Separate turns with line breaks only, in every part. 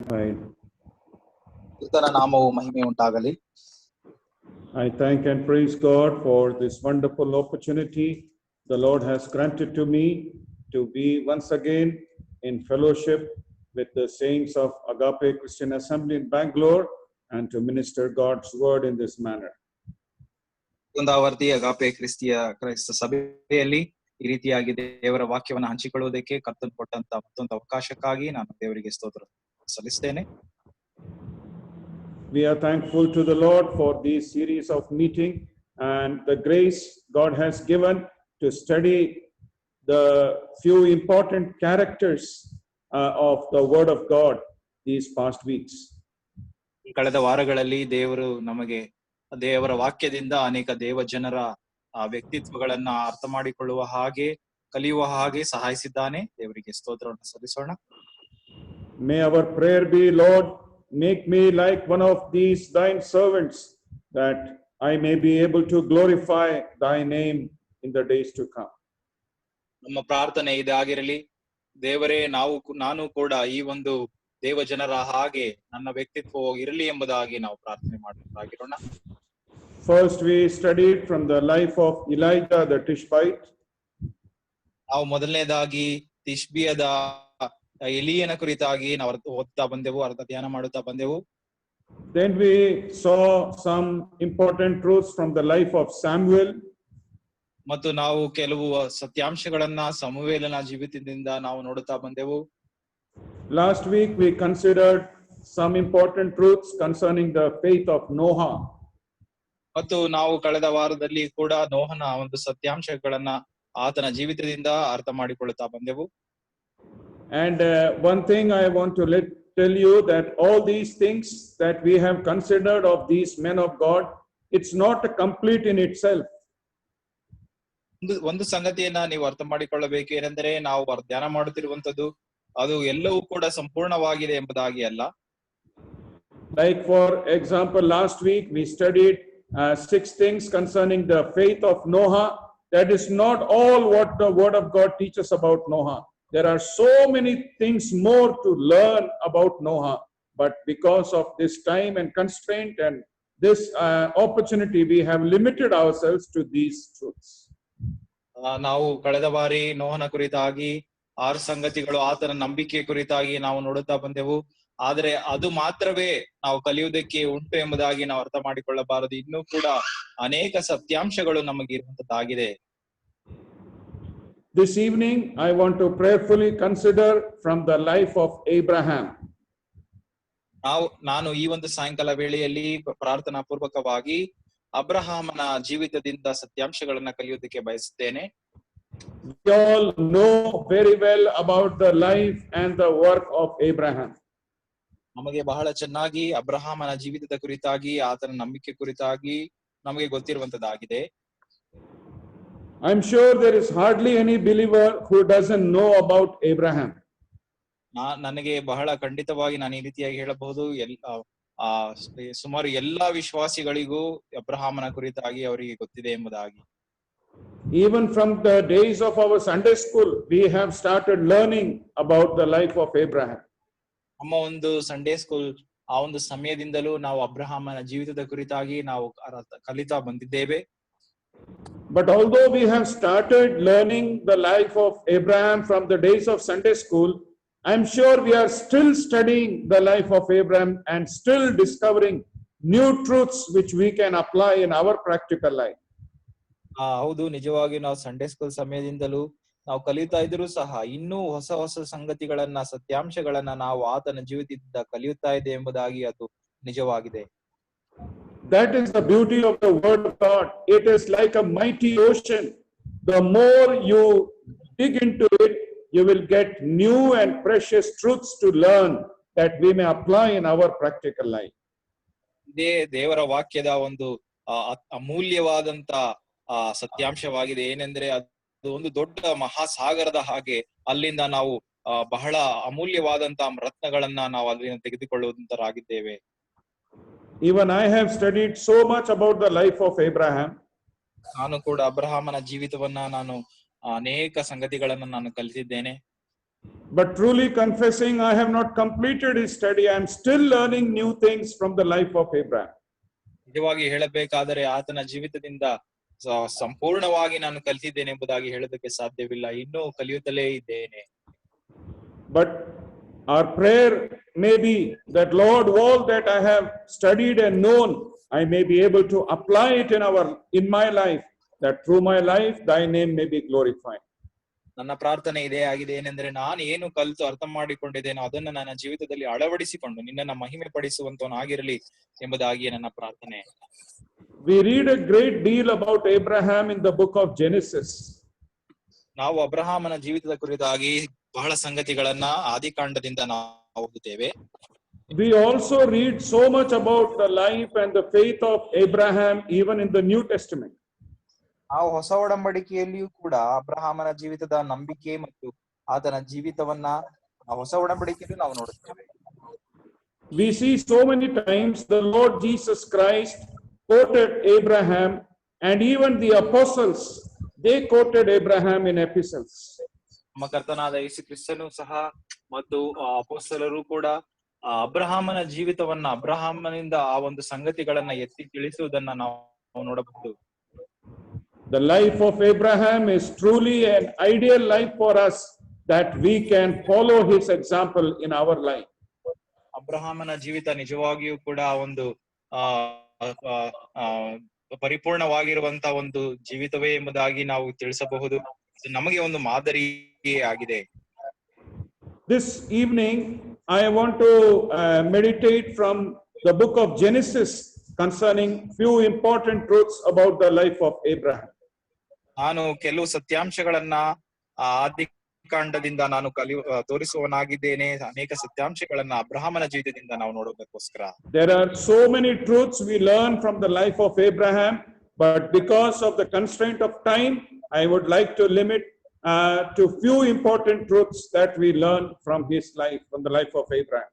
Right.
ಕರ್ತನ ನಾಮವು ಮಹಿಮೆ ಉಂಟಾಗಲಿ.
I thank and praise God for this wonderful opportunity the Lord has granted to me to be once again in fellowship with the saints of Agape Christian Assembly in Bangalore and to minister God's word in this manner.
ಕುಂದಾವರ್ತಿ ಅಗಾಪೆ ಕ್ರೈಸ್ತ ಸಭೆಯಲ್ಲಿ ಈ ರೀತಿಯಾಗಿ ದೇವರ ವಾಕ್ಯವನ್ನು ಹಂಚಿಕೊಳ್ಳುವುದಕ್ಕೆ ಕರ್ತನು ಕೊಟ್ಟಂತ ಮತ್ತೊಂದು ಅವಕಾಶಕ್ಕಾಗಿ ನಾನು ದೇವರಿಗೆ ಸ್ತೋತ್ರ ಸಲ್ಲಿಸ್ತೇನೆ.
We are thankful to the Lord for this series of meeting and the grace God has given to study the few important characters of the Word of God these past weeks.
ಕಳೆದ ವಾರಗಳಲ್ಲಿ ದೇವರು ನಮಗೆ ದೇವರ ವಾಕ್ಯದಿಂದ ಅನೇಕ ದೇವ ಜನರ ವ್ಯಕ್ತಿತ್ವಗಳನ್ನ ಅರ್ಥ ಮಾಡಿಕೊಳ್ಳುವ ಹಾಗೆ ಕಲಿಯುವ ಹಾಗೆ ಸಹಾಯಿಸಿದ್ದಾನೆ. ದೇವರಿಗೆ ಸ್ತೋತ್ರವನ್ನು ಸಲ್ಲಿಸೋಣ.
May our prayer be, Lord, make me like one of these thine servants, that I may be able to glorify thy name in the days to come.
ನಮ್ಮ ಪ್ರಾರ್ಥನೆ ಇದಾಗಿರಲಿ, ದೇವರೇ ನಾನು ಕೂಡ ಈ ಒಂದು ದೇವ ಜನರ ಹಾಗೆ ನನ್ನ ವ್ಯಕ್ತಿತ್ವ ಇರಲಿ ಎಂಬುದಾಗಿ ನಾವು ಪ್ರಾರ್ಥನೆ ಮಾಡಬೇಕಾಗಿರೋಣ.
First we studied from the life of Elijah the Tishbite.
ನಾವು ಮೊದಲನೇದಾಗಿ ತಿಷ್ಬಿಯದ ಎಲಿಯನ ಕುರಿತಾಗಿ ನಾವು ಓದ್ತಾ ಬಂದೆವು, ಅರ್ಥ ಧ್ಯಾನ ಮಾಡುತ್ತಾ ಬಂದೆವು.
Then we saw some important truths from the life of Samuel.
ಮತ್ತು ನಾವು ಕೆಲವು ಸತ್ಯಾಂಶಗಳನ್ನ ಸಮುವೇಲನ ಜೀವಿತದಿಂದ ನಾವು ನೋಡುತ್ತಾ ಬಂದೆವು.
Last week we considered some important truths concerning the faith of Noah.
ಮತ್ತು ನಾವು ಕಳೆದ ವಾರದಲ್ಲಿ ಕೂಡ ನೋಹನ ಒಂದು ಸತ್ಯಾಂಶಗಳನ್ನ ಆತನ ಜೀವಿತದಿಂದ ಅರ್ಥ ಮಾಡಿಕೊಳ್ಳುತ್ತಾ ಬಂದೆವು.
And one thing I want to tell you, that all these things that we have considered of these men of God, it's not complete in itself.
ಒಂದು ಸಂಗತಿಯನ್ನ ನೀವು ಅರ್ಥ ಮಾಡಿಕೊಳ್ಳಬೇಕು, ಏನೆಂದರೆ ನಾವು ಧ್ಯಾನ ಮಾಡುತ್ತಿರುವಂತದ್ದು ಅದು ಎಲ್ಲವೂ ಕೂಡ ಸಂಪೂರ್ಣವಾಗಿದೆ ಎಂಬುದಾಗಿ ಅಲ್ಲ.
Like for example, last week we studied 6 things concerning the faith of Noah. That is not all what the word of God teaches about Noah. There are so many things more to learn about Noah, but because of this time and constraint and this opportunity, we have limited ourselves to these truths.
ನಾವು ಕಳೆದ ಬಾರಿ ನೋಹನ ಕುರಿತಾಗಿ 6 ಸಂಗತಿಗಳು, ಆತನ ನಂಬಿಕೆ ಕುರಿತಾಗಿ ನಾವು ನೋಡುತ್ತಾ ಬಂದೆವು. ಆದರೆ ಅದು ಮಾತ್ರವೇ ನಾವು ಕಲಿಯುವುದಕ್ಕೆ ಉಂಟು ಎಂಬುದಾಗಿ ನಾವು ಅರ್ಥ ಮಾಡಿಕೊಳ್ಳಬಾರದು. ಇನ್ನೂ ಕೂಡ ಅನೇಕ ಸತ್ಯಾಂಶಗಳು ನಮಗೆ ಇರುವಂತದ್ದಾಗಿದೆ.
This evening, I want to prayerfully consider from the life of Abraham.
ನಾನು ಈ ಒಂದು ಸಾಯಂಕಾಲ ವೇಳೆಯಲ್ಲಿ ಪ್ರಾರ್ಥನಾ ಪೂರ್ವಕವಾಗಿ ಅಬ್ರಹಾಮನ ಜೀವಿತದಿಂದ ಸತ್ಯಾಂಶಗಳನ್ನ ಕಲಿಯುವುದಕ್ಕೆ ಬಯಸುತ್ತೇನೆ.
We all know very well about the life and the work of Abraham.
ನಮಗೆ ಬಹಳ ಚೆನ್ನಾಗಿ ಅಬ್ರಹಾಮನ ಜೀವಿತದ ಕುರಿತಾಗಿ, ಆತನ ನಂಬಿಕೆ ಕುರಿತಾಗಿ ನಮಗೆ ಗೊತ್ತಿರುವಂತದ್ದಾಗಿದೆ.
I'm sure there is hardly any believer who doesn't know about Abraham.
ನನಗೆ ಬಹಳ ಖಂಡಿತವಾಗಿ ನಾನು ಈ ರೀತಿಯಾಗಿ ಹೇಳಬಹುದು, ಸುಮಾರು ಎಲ್ಲಾ ವಿಶ್ವಾಸಿಗಳಿಗೂ ಅಬ್ರಹಾಮನ ಕುರಿತಾಗಿ ಅವರಿಗೆ ಗೊತ್ತಿದೆ ಎಂಬುದಾಗಿ.
Even from the days of our Sunday school, we have started learning about the life of Abraham.
ನಮ್ಮ ಒಂದು ಸಂಡೇ ಸ್ಕೂಲ್ ಆ ಒಂದು ಸಮಯದಿಂದಲೂ ನಾವು ಅಬ್ರಹಾಮನ ಜೀವಿತದ ಕುರಿತಾಗಿ ನಾವು ಕಲಿತಾ ಬಂದಿದ್ದೇವೆ.
But although we have started learning the life of Abraham from the days of Sunday school, I'm sure we are still studying the life of Abraham and still discovering new truths which we can apply in our practical life.
ಹೌದು, ನಿಜವಾಗಿ ನಾವು Sunday school ಸಮಯದಿಂದಲೂ ನಾವು ಕಲಿಯುತ್ತಾ ಇದ್ರೂ ಸಹ ಇನ್ನೂ ಹೊಸ ಹೊಸ ಸಂಗತಿಗಳನ್ನ, ಸತ್ಯಾಂಶಗಳನ್ನ ನಾವು ಆತನ ಜೀವಿತದಿಂದ ಕಲಿಯುತ್ತಾ ಇದೆ ಎಂಬುದಾಗಿ ಅದು ನಿಜವಾಗಿದೆ.
That is the beauty of the word of God. It is like a mighty ocean. The more you dig into it, you will get new and precious truths to learn that we may apply in our practical life.
ಇದೇ ದೇವರ ವಾಕ್ಯದ ಒಂದು ಅಮೂಲ್ಯವಾದಂತ ಸತ್ಯಾಂಶವಾಗಿದೆ. ಏನೆಂದ್ರೆ ಅದು ಒಂದು ದೊಡ್ಡ ಮಹಾಸಾಗರದ ಹಾಗೆ, ಅಲ್ಲಿಂದ ನಾವು ಬಹಳ ಅಮೂಲ್ಯವಾದಂತಹ ರತ್ನಗಳನ್ನ ನಾವು ಅಲ್ಲಿಂದ ತೆಗೆದುಕೊಳ್ಳುವಂತರಾಗಿದ್ದೇವೆ.
Even I have studied so much about the life of Abraham.
ನಾನು ಕೂಡ ಅಬ್ರಹಾಮನ ಜೀವಿತವನ್ನ ನಾನು ಅನೇಕ ಸಂಗತಿಗಳನ್ನ ನಾನು ಕಲಿತಿದ್ದೇನೆ.
But truly confessing, I have not completed his study. I am still learning new things from the life of Abraham.
ನಿಜವಾಗಿ ಹೇಳಬೇಕಾದರೆ ಆತನ ಜೀವಿತದಿಂದ ಸಂಪೂರ್ಣವಾಗಿ ನಾನು ಕಲಿತಿದ್ದೇನೆ ಎಂಬುದಾಗಿ ಹೇಳೋದಕ್ಕೆ ಸಾಧ್ಯವಿಲ್ಲ, ಇನ್ನೂ ಕಲಿಯುತ್ತಲೇ ಇದ್ದೇನೆ.
But our prayer may be that, Lord, all that I have studied and known, I may be able to apply it in my life, that through my life thy name may be glorified.
ನನ್ನ ಪ್ರಾರ್ಥನೆ ಇದೇ ಆಗಿದೆ, ಏನೆಂದ್ರೆ ನಾನು ಏನು ಕಲಿತು ಅರ್ಥ ಮಾಡಿಕೊಂಡಿದ್ದೇನೋ ಅದನ್ನು ನನ್ನ ಜೀವಿತದಲ್ಲಿ ಅಳವಡಿಸಿಕೊಂಡು ನಿನ್ನನ್ನು ಮಹಿಮೆ ಪಡಿಸುವಂತವನಾಗಿರಲಿ ಎಂಬುದಾಗಿ ನನ್ನ ಪ್ರಾರ್ಥನೆ.
We read a great deal about Abraham in the book of Genesis.
ನಾವು ಅಬ್ರಹಾಮನ ಜೀವಿತದ ಕುರಿತಾಗಿ ಬಹಳ ಸಂಗತಿಗಳನ್ನ ಆದಿಕಾಂಡದಿಂದ ನಾವು ಓದುತ್ತೇವೆ.
We also read so much about the life and the faith of Abraham even in the New Testament.
ನಾವು ಹೊಸ ಒಡಂಬಡಿಕೆಯಲ್ಲಿಯೂ ಕೂಡ ಅಬ್ರಹಾಮನ ಜೀವಿತದ ನಂಬಿಕೆ ಮತ್ತು ಆತನ ಜೀವಿತವನ್ನ ಹೊಸ ಒಡಂಬಡಿಕೆಯಲ್ಲೂ ನಾವು ನೋಡುತ್ತೇವೆ.
We see so many times the Lord Jesus Christ quoted Abraham, and even the apostles, they quoted Abraham in epistles.
ನಮ್ಮ ಕರ್ತನಾದ ಯೇಸು ಕ್ರಿಸ್ತನು ಸಹ ಮತ್ತು ಅಪೊಸ್ತಲರು ಕೂಡ ಅಬ್ರಹಾಮನ ಜೀವಿತವನ್ನ, ಅಬ್ರಹಾಮನಿಂದ ಆ ಒಂದು ಸಂಗತಿಗಳನ್ನ ಎತ್ತಿ ತಿಳಿಸುವುದನ್ನ ನಾವು ನೋಡಬಹುದು.
The life of Abraham is truly an ideal life for us, that we can follow his example in our life.
ಅಬ್ರಹಾಮನ ಜೀವಿತ ನಿಜವಾಗಿಯೂ ಕೂಡ ಒಂದು ಪರಿಪೂರ್ಣವಾಗಿರುವಂತ ಒಂದು ಜೀವಿತವೇ ಎಂಬುದಾಗಿ ನಾವು ತಿಳಿಸಬಹುದು. ನಮಗೆ ಒಂದು ಮಾದರಿಯೇ ಆಗಿದೆ.
This evening I want to meditate from the book of Genesis concerning few important truths about the life of Abraham.
ನಾನು ಕೆಲವು ಸತ್ಯಾಂಶಗಳನ್ನ ಆದಿಕಾಂಡದಿಂದ ನಾನು ತೋರಿಸುವನಾಗಿದ್ದೇನೆ. ಅನೇಕ ಸತ್ಯಾಂಶಗಳನ್ನ ಅಬ್ರಹಾಮನ ಜೀವಿತದಿಂದ ನಾವು ನೋಡೋದಕ್ಕೋಸ್ಕರ.
There are so many truths we learn from the life of Abraham, but because of the constraint of time, I would like to limit to few important truths that we learn from his life, from the life of Abraham.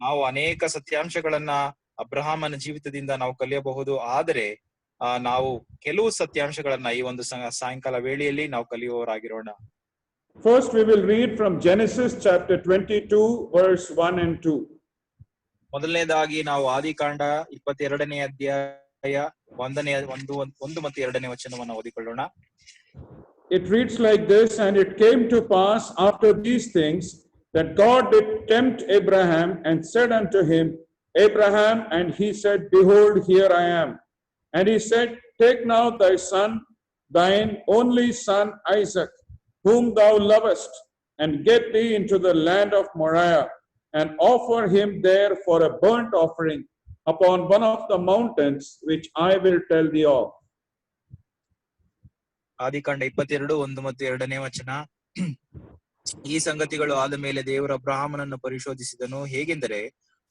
ನಾವು ಅನೇಕ ಸತ್ಯಾಂಶಗಳನ್ನ ಅಬ್ರಹಾಮನ ಜೀವಿತದಿಂದ ನಾವು ಕಲಿಯಬಹುದು, ಆದರೆ ನಾವು ಕೆಲವು ಸತ್ಯಾಂಶಗಳನ್ನ ಈ ಒಂದು ಸಾಯಂಕಾಲ ವೇಳೆಯಲ್ಲಿ ನಾವು ಕಲಿಯುವವರಾಗಿರೋಣ.
First we will read from Genesis chapter 22 verse 1 and 2.
ಮೊದಲನೇದಾಗಿ ನಾವು ಆದಿಕಾಂಡ 22ನೇ ಅಧ್ಯಾಯ 1 ಮತ್ತು 2ನೇ ವಚನವನ್ನು ಓದಿಕೊಳ್ಳೋಣ.
It reads like this, and it came to pass after these things that God did tempt Abraham and said unto him, Abraham, and he said, Behold, here I am. And he said, Take now thy son, thine only son Isaac, whom thou lovest, and get thee into the land of Moriah, and offer him there for a burnt offering upon one of the mountains which I will tell thee of.
ಆದಿಕಾಂಡ 22 1 ಮತ್ತು 2ನೇ ವಚನ. ಈ ಸಂಗತಿಗಳು ಆದ ಮೇಲೆ ದೇವರು ಅಬ್ರಹಾಮನನ್ನು ಪರಿಶೋಧಿಸಿದನು, ಹೇಗೆಂದರೆ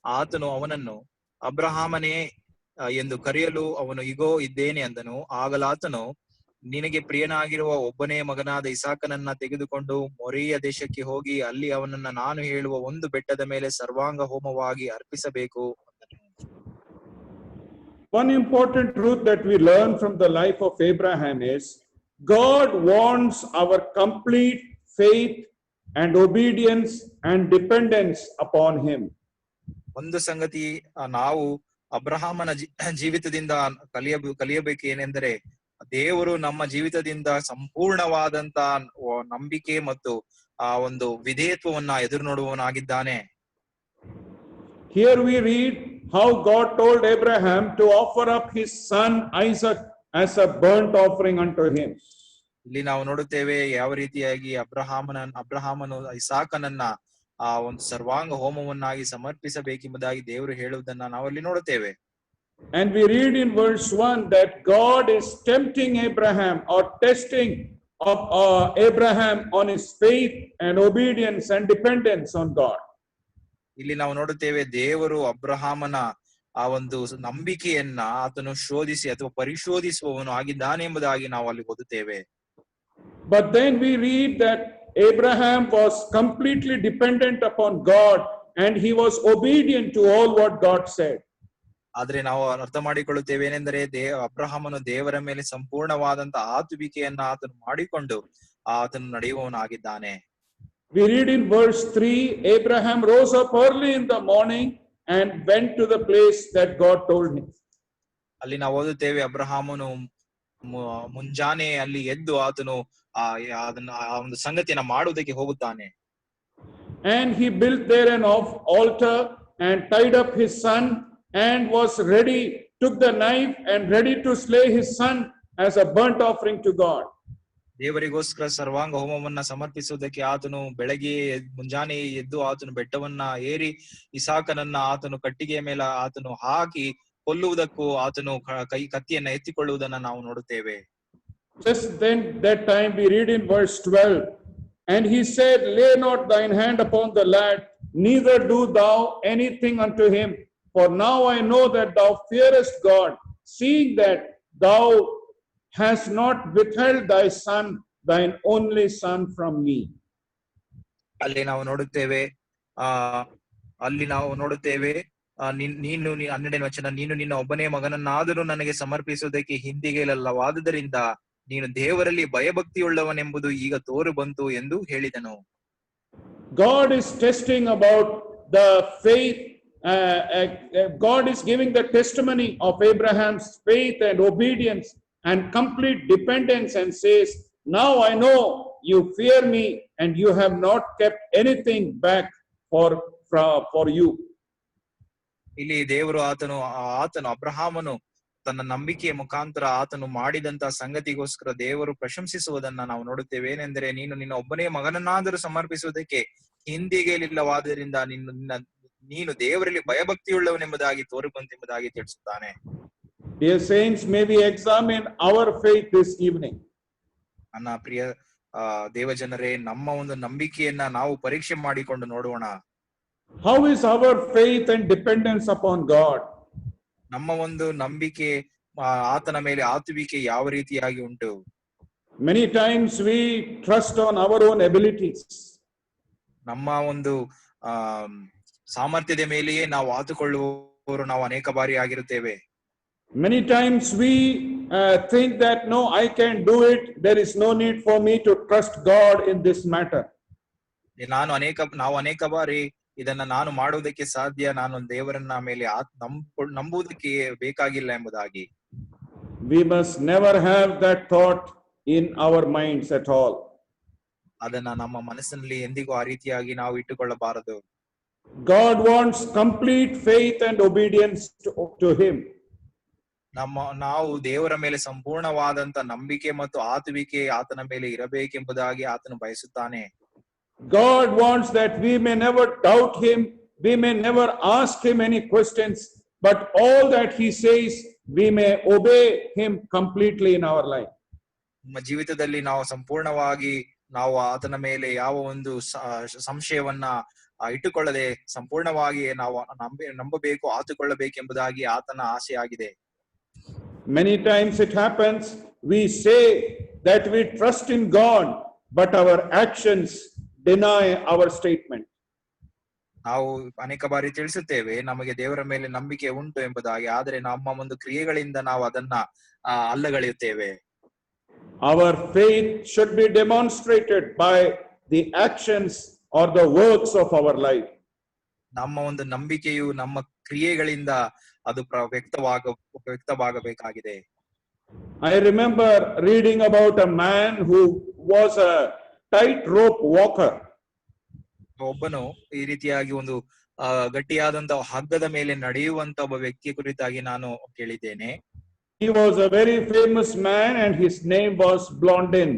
ಆತನು ಅವನನ್ನು ಅಬ್ರಹಾಮನೇ ಎಂದು ಕರೆಯಲು ಅವನು ಇಗೋ ಇದ್ದೇನೆ ಅಂದನು. ಆಗಲಾತನು, ನಿನಗೆ ಪ್ರಿಯನಾಗಿರುವ ಒಬ್ಬನೇ ಮಗನಾದ ಇಸಾಕನನ್ನ ತೆಗೆದುಕೊಂಡು ಮೊರಿಯ ದೇಶಕ್ಕೆ ಹೋಗಿ ಅಲ್ಲಿ ಅವನನ್ನ ನಾನು ಹೇಳುವ ಒಂದು ಬೆಟ್ಟದ ಮೇಲೆ ಸರ್ವಾಂಗ ಹೋಮವಾಗಿ ಅರ್ಪಿಸಬೇಕು ಅಂದನು.
One important truth that we learn from the life of Abraham is God wants our complete faith and obedience and dependence upon him.
ಒಂದು ಸಂಗತಿ ನಾವು ಅಬ್ರಹಾಮನ ಜೀವಿತದಿಂದ ಕಲಿಯಬೇಕು ಏನೆಂದರೆ, ದೇವರು ನಮ್ಮ ಜೀವಿತದಿಂದ ಸಂಪೂರ್ಣವಾದಂತ ನಂಬಿಕೆ ಮತ್ತು ಆ ಒಂದು ವಿಧೇಯತ್ವವನ್ನ ಎದುರು ನೋಡುವವನಾಗಿದ್ದಾನೆ.
Here we read how God told Abraham to offer up his son Isaac as a burnt offering unto him.
ಇಲ್ಲಿ ನಾವು ನೋಡುತ್ತೇವೆ ಯಾವ ರೀತಿಯಾಗಿ ಅಬ್ರಹಾಮನು ಇಸಾಕನನ್ನ ಆ ಒಂದು ಸರ್ವಾಂಗ ಹೋಮವನ್ನಾಗಿ ಸಮರ್ಪಿಸಬೇಕೆಂಬುದಾಗಿ ದೇವರು ಹೇಳುವುದನ್ನ ನಾವಲ್ಲಿ ನೋಡುತ್ತೇವೆ.
And we read in verse 1 that God is tempting Abraham or testing of Abraham on his faith and obedience and dependence on God.
ಇಲ್ಲಿ ನಾವು ನೋಡುತ್ತೇವೆ ದೇವರು ಅಬ್ರಹಾಮನ ಆ ಒಂದು ನಂಬಿಕೆಯನ್ನ ಆತನು ಶೋಧಿಸಿ ಅಥವಾ ಪರಿಶೋಧಿಸುವವನು ಆಗಿದ್ದಾನೆ ಎಂಬುದಾಗಿ ನಾವು ಅಲ್ಲಿ ಓದುತ್ತೇವೆ.
But then we read that Abraham was completely dependent upon God and he was obedient to all what God said.
ಆದ್ರೆ ನಾವು ಅರ್ಥ ಮಾಡಿಕೊಳ್ಳುತ್ತೇವೆ ಏನೆಂದರೆ ಅಬ್ರಹಾಮನು ದೇವರ ಮೇಲೆ ಸಂಪೂರ್ಣವಾದಂತ ಆತುವಿಕೆಯನ್ನ ಆತನು ಮಾಡಿಕೊಂಡು ಆತನು ನಡೆಯುವವನಾಗಿದ್ದಾನೆ.
We read in verse 3, Abraham rose up early in the morning and went to the place that God told him.
ಅಲ್ಲಿ ನಾವು ಓದುತ್ತೇವೆ ಅಬ್ರಹಾಮನು ಮುಂಜಾನೆ ಅಲ್ಲಿ ಎದ್ದು ಆತನು ಅದನ್ನ ಆ ಒಂದು ಸಂಗತಿಯನ್ನ ಮಾಡುವುದಕ್ಕೆ ಹೋಗುತ್ತಾನೆ.
And he built there an altar and tied up his son and was ready, took the knife and ready to slay his son as a burnt offering to God.
ದೇವರಿಗೋಸ್ಕರ ಸರ್ವಾಂಗ ಹೋಮವನ್ನ ಸಮರ್ಪಿಸುವುದಕ್ಕೆ ಆತನು ಬೆಳಗ್ಗೆ ಮುಂಜಾನೆ ಎದ್ದು ಆತನು ಬೆಟ್ಟವನ್ನ ಏರಿ ಇಸಾಕನನ್ನ ಆತನು ಕಟ್ಟಿಗೆಯ ಮೇಲೆ ಆತನು ಹಾಕಿ ಕೊಲ್ಲುವುದಕ್ಕೂ ಆತನು ಕತ್ತಿಯನ್ನ ಎತ್ತಿಕೊಳ್ಳುವುದನ್ನ ನಾವು ನೋಡುತ್ತೇವೆ.
Just then that time we read in verse 12, and he said, lay not thine hand upon the lad, neither do thou anything unto him, for now I know that thou fearest God, seeing that thou hast not withheld thy son, thine only son, from me.
ಅಲ್ಲಿ ನಾವು ನೋಡುತ್ತೇವೆ ನೀನು 12ನೇ ವಚನ, ನೀನು ನಿನ್ನ ಒಬ್ಬನೇ ಮಗನನ್ನಾದರೂ ನನಗೆ ಸಮರ್ಪಿಸುವುದಕ್ಕೆ ಹಿಂದಿಗೆಲ್ಲವಾದುದರಿಂದ ನೀನು ದೇವರಲ್ಲಿ ಭಯಭಕ್ತಿಯುಳ್ಳವನೆಂಬುದು ಈಗ ತೋರು ಬಂತು ಎಂದು ಹೇಳಿದನು.
God is testing about the faith. God is giving the testimony of Abraham's faith and obedience and complete dependence, and says, now I know you fear me and you have not kept anything back for you.
ಇಲ್ಲಿ ದೇವರು ಆತನು ಅಬ್ರಹಾಮನು ತನ್ನ ನಂಬಿಕೆಯ ಮುಖಾಂತರ ಆತನು ಮಾಡಿದಂತ ಸಂಗತಿಗೋಸ್ಕರ ದೇವರು ಪ್ರಶಂಸಿಸುವುದನ್ನ ನಾವು ನೋಡುತ್ತೇವೆ. ಏನೆಂದರೆ, ನೀನು ನಿನ್ನ ಒಬ್ಬನೇ ಮಗನನ್ನಾದರೂ ಸಮರ್ಪಿಸುವುದಕ್ಕೆ ಹಿಂದಿಗೆಲಿಲ್ಲವಾದ್ದರಿಂದ ನೀನು ದೇವರಲ್ಲಿ ಭಯಭಕ್ತಿಯುಳ್ಳವನೆಂಬುದಾಗಿ ತೋರಿಬಂತೆಂಬುದಾಗಿ ತಿಳಿಸುತ್ತಾನೆ.
Dear saints, may we examine our faith this evening.
ನನ್ನ ಪ್ರಿಯ ದೇವಜನರೇ, ನಮ್ಮ ಒಂದು ನಂಬಿಕೆಯನ್ನ ನಾವು ಪರೀಕ್ಷೆ ಮಾಡಿಕೊಂಡು ನೋಡೋಣ.
How is our faith and dependence upon God?
ನಮ್ಮ ಒಂದು ನಂಬಿಕೆ ಆತನ ಮೇಲೆ ಆತುವಿಕೆ ಯಾವ ರೀತಿಯಾಗಿ ಉಂಟು?
Many times we trust on our own abilities.
ನಮ್ಮ ಒಂದು ಸಾಮರ್ಥ್ಯದ ಮೇಲೆಯೇ ನಾವು ಆತುಕೊಳ್ಳುವವರು ನಾವು ಅನೇಕ ಬಾರಿ ಆಗಿರುತ್ತೇವೆ.
Many times we think that no, I can do it. There is no need for me to trust God in this matter.
ನಾವು ಅನೇಕ ಬಾರಿ ಇದನ್ನ ನಾನು ಮಾಡುವುದಕ್ಕೆ ಸಾಧ್ಯ, ನಾನು ದೇವರನ್ನ ಮೇಲೆ ನಂಬುವುದಕ್ಕೆ ಬೇಕಾಗಿಲ್ಲ ಎಂಬುದಾಗಿ.
We must never have that thought in our minds at all.
ಅದನ್ನ ನಮ್ಮ ಮನಸ್ಸಿನಲ್ಲಿ ಎಂದಿಗೂ ಆ ರೀತಿಯಾಗಿ ನಾವು ಇಟ್ಟುಕೊಳ್ಳಬಾರದು.
God wants complete faith and obedience to him.
ನಾವು ದೇವರ ಮೇಲೆ ಸಂಪೂರ್ಣವಾದಂತ ನಂಬಿಕೆ ಮತ್ತು ಆತುವಿಕೆ ಆತನ ಮೇಲೆ ಇರಬೇಕೆಂಬುದಾಗಿ ಆತನು ಬಯಸುತ್ತಾನೆ.
God wants that we may never doubt him, we may never ask him any questions, but all that he says, we may obey him completely in our life.
ನಮ್ಮ ಜೀವಿತದಲ್ಲಿ ನಾವು ಸಂಪೂರ್ಣವಾಗಿ ನಾವು ಆತನ ಮೇಲೆ ಯಾವ ಒಂದು ಸಂಶಯವನ್ನ ಇಟ್ಟುಕೊಳ್ಳದೆ ಸಂಪೂರ್ಣವಾಗಿ ನಾವು ನಂಬಬೇಕು, ಆತುಕೊಳ್ಳಬೇಕೆಂಬುದಾಗಿ ಆತನ ಆಸೆ ಆಗಿದೆ.
Many times it happens, we say that we trust in God, but our actions deny our statement.
ನಾವು ಅನೇಕ ಬಾರಿ ತಿಳಿಸುತ್ತೇವೆ ನಮಗೆ ದೇವರ ಮೇಲೆ ನಂಬಿಕೆ ಉಂಟು ಎಂಬುದಾಗಿ, ಆದರೆ ನಮ್ಮ ಒಂದು ಕ್ರಿಯೆಗಳಿಂದ ನಾವು ಅದನ್ನ ಅಲ್ಲಗಳೆಯುತ್ತೇವೆ.
Our faith should be demonstrated by the actions or the works of our life.
ನಮ್ಮ ಒಂದು ನಂಬಿಕೆಯು ನಮ್ಮ ಕ್ರಿಯೆಗಳಿಂದ ಅದು ವ್ಯಕ್ತವಾಗಬೇಕಾಗಿದೆ.
I remember reading about a man who was a tight rope walker.
ಒಬ್ಬನು ಈ ರೀತಿಯಾಗಿ ಒಂದು ಗಟ್ಟಿಯಾದಂತಹ ಹಗ್ಗದ ಮೇಲೆ ನಡೆಯುವಂತ ಒಬ್ಬ ವ್ಯಕ್ತಿಯ ಕುರಿತಾಗಿ ನಾನು ಕೇಳಿದ್ದೇನೆ.
He was a very famous man and his name was Blondin.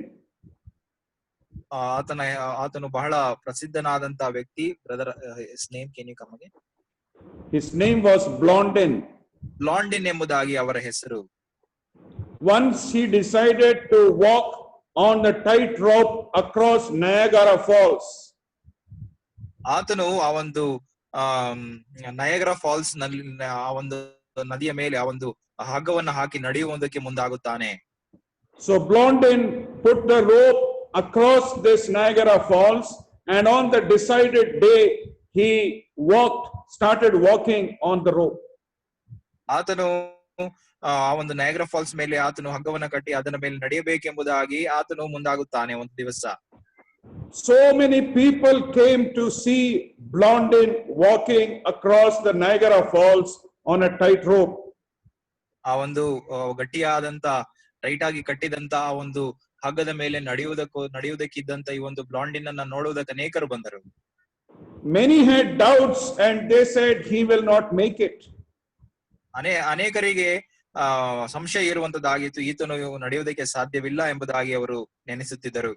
ಆತನು ಬಹಳ ಪ್ರಸಿದ್ಧನಾದಂತ ವ್ಯಕ್ತಿ. Brother, his name, can you come again?
His name was Blondin.
ಬ್ಲಾಂಡಿನ್ ಎಂಬುದಾಗಿ ಅವರ ಹೆಸರು.
Once he decided to walk on the tight rope across Niagara Falls.
ಆತನು ಆ ಒಂದು Niagara falls ನಲ್ಲಿ ಆ ಒಂದು ನದಿಯ ಮೇಲೆ ಆ ಒಂದು ಹಗ್ಗವನ್ನು ಹಾಕಿ ನಡೆಯುವುದಕ್ಕೆ ಮುಂದಾಗುತ್ತಾನೆ.
So Blondin put the rope across this Niagara Falls, and on the decided day he started walking on the rope.
ಆತನು ಆ ಒಂದು ನಯಾಗರಾ ಫಾಲ್ಸ್ ಮೇಲೆ ಆತನು ಹಗ್ಗವನ್ನ ಕಟ್ಟಿ ಅದರ ಮೇಲೆ ನಡೆಯಬೇಕೆಂಬುದಾಗಿ ಆತನು ಮುಂದಾಗುತ್ತಾನೆ ಒಂದು ದಿವಸ.
So many people came to see Blondin walking across the Niagara Falls on a tightrope.
ಆ ಒಂದು ಗಟ್ಟಿಯಾದಂತ ಟೈಟ್ ಆಗಿ ಕಟ್ಟಿದಂತ ಆ ಒಂದು ಹಗ್ಗದ ಮೇಲೆ ನಡೆಯುವುದಕ್ಕಿದ್ದಂತ ಈ ಒಂದು ಬ್ಲಾಂಡಿನ್ ಅನ್ನ ನೋಡುವುದಕ್ಕೆ ಅನೇಕರು ಬಂದರು.
Many had doubts and they said he will not make it.
ಅನೇಕರಿಗೆ ಸಂಶಯ ಇರುವಂತದ್ದಾಗಿತ್ತು, ಈತನು ನಡೆಯುವುದಕ್ಕೆ ಸಾಧ್ಯವಿಲ್ಲ ಎಂಬುದಾಗಿ ಅವರು ನೆನೆಸುತ್ತಿದ್ದರು.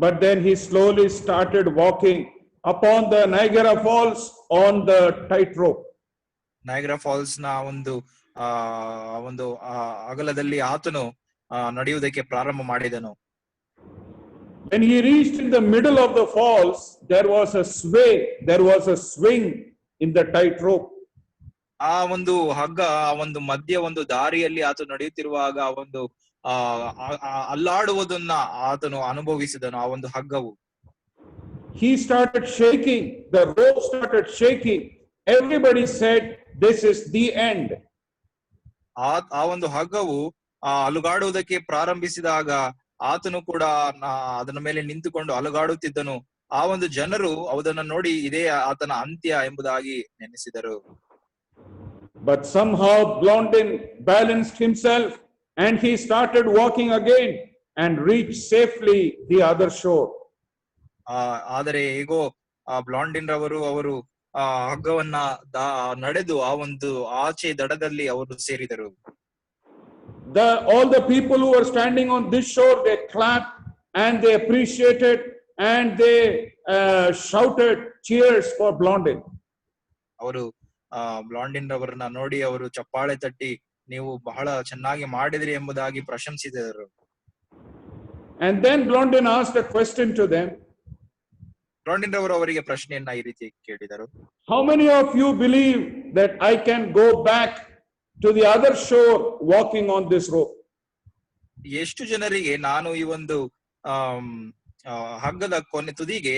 But then he slowly started walking upon the Niagara Falls on the tightrope.
Niagara Falls ನ ಒಂದು ಅಗಲದಲ್ಲಿ ಆತನು ನಡೆಯುವುದಕ್ಕೆ ಪ್ರಾರಂಭ ಮಾಡಿದನು.
When he reached in the middle of the falls, there was a sway, there was a swing in the tightrope.
ಆ ಒಂದು ಹಗ್ಗ ಆ ಒಂದು ಮಧ್ಯ ಒಂದು ದಾರಿಯಲ್ಲಿ ಆತನು ನಡೆಯುತ್ತಿರುವಾಗ ಆ ಒಂದು ಅಲ್ಲಾಡುವುದನ್ನ ಆತನು ಅನುಭವಿಸಿದನು. ಆ ಒಂದು ಹಗ್ಗವು
He started shaking, the rope started shaking. Everybody said, this is the end.
ಆ ಒಂದು ಹಗ್ಗವು ಅಲುಗಾಡುವುದಕ್ಕೆ ಪ್ರಾರಂಭಿಸಿದಾಗ ಆತನು ಕೂಡ ಅದರ ಮೇಲೆ ನಿಂತುಕೊಂಡು ಅಲುಗಾಡುತ್ತಿದ್ದನು. ಆ ಒಂದು ಜನರು ಅದನ್ನು ನೋಡಿ ಇದೇ ಆತನ ಅಂತ್ಯ ಎಂಬುದಾಗಿ ನೆನೆಸಿದರು.
But somehow Blondin balanced himself and he started walking again and reached safely the other shore.
ಆದರೆ ಹೇಗೋ ಬ್ಲಾಂಡಿನ್ ಅವರು ಹಗ್ಗವನ್ನ ನಡೆದು ಆ ಒಂದು ಆಚೆ ದಡದಲ್ಲಿ ಅವರು ಸೇರಿದರು.
All the people who were standing on this shore, they clapped and they appreciated and they shouted cheers for Blondin.
ಅವರು ಬ್ಲಾಂಡಿನ್ ರವರನ್ನ ನೋಡಿ ಅವರು ಚಪ್ಪಾಳೆ ತಟ್ಟಿ ನೀವು ಬಹಳ ಚೆನ್ನಾಗಿ ಮಾಡಿದ್ರಿ ಎಂಬುದಾಗಿ ಪ್ರಶಂಸಿಸಿದರು.
And then Blondin asked a question to them.
ಬ್ಲಾಂಡಿನ್ ರವರು ಅವರಿಗೆ ಪ್ರಶ್ನೆಯನ್ನ ಈ ರೀತಿ ಕೇಳಿದರು.
How many of you believe that I can go back to the other shore walking on this rope?
ಎಷ್ಟು ಜನರಿಗೆ ನಾನು ಈ ಒಂದು ಹಗ್ಗದ ಕೊನೆ ತುದಿಗೆ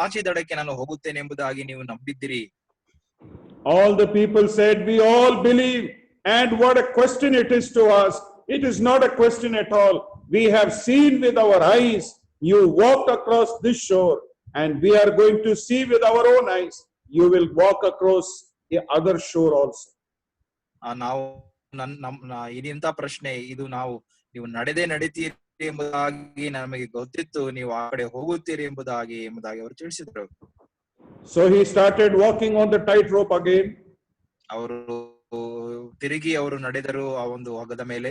ಆಚೆ ದಡಕ್ಕೆ ನಾನು ಹೋಗುತ್ತೇನೆ ಎಂಬುದಾಗಿ ನೀವು ನಂಬಿದ್ದೀರಿ?
All the people said, we all believe. And what a question it is to us. It is not a question at all. We have seen with our eyes, you walked across this shore, and we are going to see with our own eyes, you will walk across the other shore also.
ನಾವು ಇದಂತ ಪ್ರಶ್ನೆ ಇದು, ನೀವು ನಡೀತೀರಿ ಎಂಬುದಾಗಿ ನಮಗೆ ಗೊತ್ತಿತ್ತು, ನೀವು ಆ ಕಡೆ ಹೋಗುತ್ತೀರಿ ಎಂಬುದಾಗಿ ಅವರು ತಿಳಿಸಿದರು.
So he started walking on the tightrope again.
ಅವರು ತಿರುಗಿ ಅವರು ನಡೆದರು ಆ ಒಂದು ಹಗ್ಗದ ಮೇಲೆ.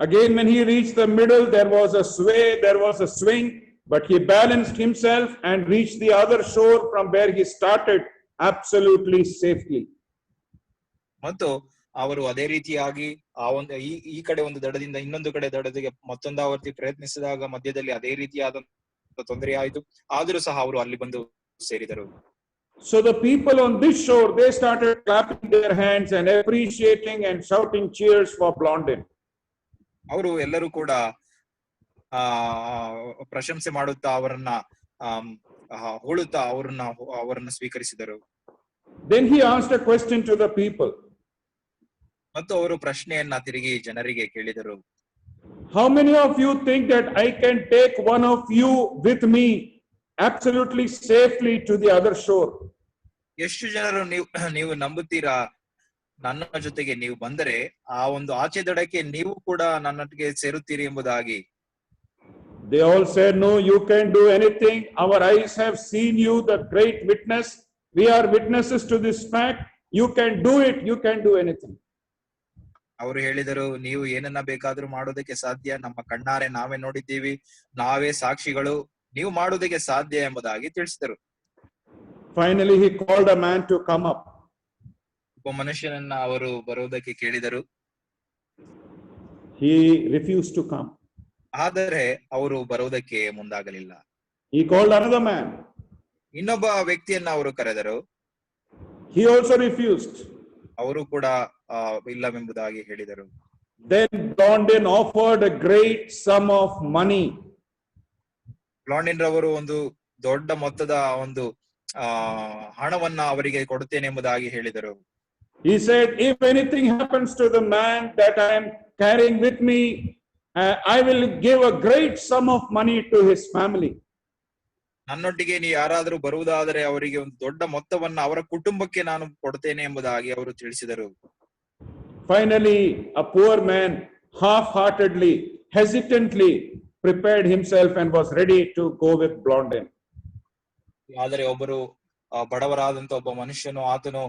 Again, when he reached the middle, there was a sway, there was a swing, but he balanced himself and reached the other shore from where he started absolutely safely.
ಮತ್ತು ಅವರು ಅದೇ ರೀತಿಯಾಗಿ ಆ ಒಂದು ಈ ಕಡೆ ಒಂದು ದಡದಿಂದ ಇನ್ನೊಂದು ಕಡೆ ದಡದಿಗೆ ಮತ್ತೊಂದಾವರ್ತಿ ಪ್ರಯತ್ನಿಸಿದಾಗ ಮಧ್ಯದಲ್ಲಿ ಅದೇ ರೀತಿಯಾದ ತೊಂದರೆ ಆಯಿತು. ಆದರೂ ಸಹ ಅವರು ಅಲ್ಲಿ ಬಂದು ಸೇರಿದರು.
So the people on this shore, they started clapping their hands and appreciating and shouting cheers for Blondin.
ಅವರು ಎಲ್ಲರೂ ಕೂಡ ಪ್ರಶಂಸೆ ಮಾಡುತ್ತಾ ಅವರನ್ನ ಹೋಳುತ್ತಾ ಅವರನ್ನ ಸ್ವೀಕರಿಸಿದರು.
Then he asked a question to the people.
ಮತ್ತು ಅವರು ಪ್ರಶ್ನೆಯನ್ನ ತಿರುಗಿ ಜನರಿಗೆ ಕೇಳಿದರು.
How many of you think that I can take one of you with me absolutely safely to the other shore?
ಎಷ್ಟು ಜನರು ನೀವು ನಂಬುತ್ತೀರಾ ನನ್ನ ಜೊತೆಗೆ ನೀವು ಬಂದರೆ ಆ ಒಂದು ಆಚೆ ದಡಕ್ಕೆ ನೀವು ಕೂಡ ನನ್ನೊಟ್ಟಿಗೆ ಸೇರುತ್ತೀರಿ ಎಂಬುದಾಗಿ?
They all said, no, you can't do anything. Our eyes have seen you, the great witness. We are witnesses to this fact. You can do it. You can do anything.
ಅವರು ಹೇಳಿದರು, ನೀವು ಏನನ್ನ ಬೇಕಾದ್ರೂ ಮಾಡೋದಕ್ಕೆ ಸಾಧ್ಯ, ನಮ್ಮ ಕಣ್ಣಾರೆ ನಾವೇ ನೋಡಿದ್ದೀವಿ, ನಾವೇ ಸಾಕ್ಷಿಗಳು, ನೀವು ಮಾಡೋದಕ್ಕೆ ಸಾಧ್ಯ ಎಂಬುದಾಗಿ ತಿಳಿಸಿದರು.
Finally, he called a man to come up.
ಒಬ್ಬ ಮನುಷ್ಯನನ್ನ ಅವರು ಬರುವುದಕ್ಕೆ ಕೇಳಿದರು.
He refused to come.
ಆದರೆ ಅವರು ಬರುವುದಕ್ಕೆ ಮುಂದಾಗಲಿಲ್ಲ.
He called another man.
ಇನ್ನೊಬ್ಬ ವ್ಯಕ್ತಿಯನ್ನ ಅವರು ಕರೆದರು.
He also refused.
ಅವರು ಕೂಡ ಇಲ್ಲವೆಂಬುದಾಗಿ ಹೇಳಿದರು.
Then Blondin offered a great sum of money.
ಬ್ಲಾಂಡಿನ್ ರವರು ಒಂದು ದೊಡ್ಡ ಮೊತ್ತದ ಒಂದು ಹಣವನ್ನ ಅವರಿಗೆ ಕೊಡುತ್ತೇನೆ ಎಂಬುದಾಗಿ ಹೇಳಿದರು.
He said, if anything happens to the man that I am carrying with me, I will give a great sum of money to his family.
ನನ್ನೊಟ್ಟಿಗೆ ನೀವು ಯಾರಾದರೂ ಬರುವುದಾದರೆ ಅವರಿಗೆ ಒಂದು ದೊಡ್ಡ ಮೊತ್ತವನ್ನ ಅವರ ಕುಟುಂಬಕ್ಕೆ ನಾನು ಕೊಡ್ತೇನೆ ಎಂಬುದಾಗಿ ಅವರು ತಿಳಿಸಿದರು.
Finally, a poor man half-heartedly, hesitantly prepared himself and was ready to go with Blondin.
ಆದರೆ ಒಬ್ಬರು ಬಡವರಾದಂತ ಒಬ್ಬ ಮನುಷ್ಯನು ಆತನು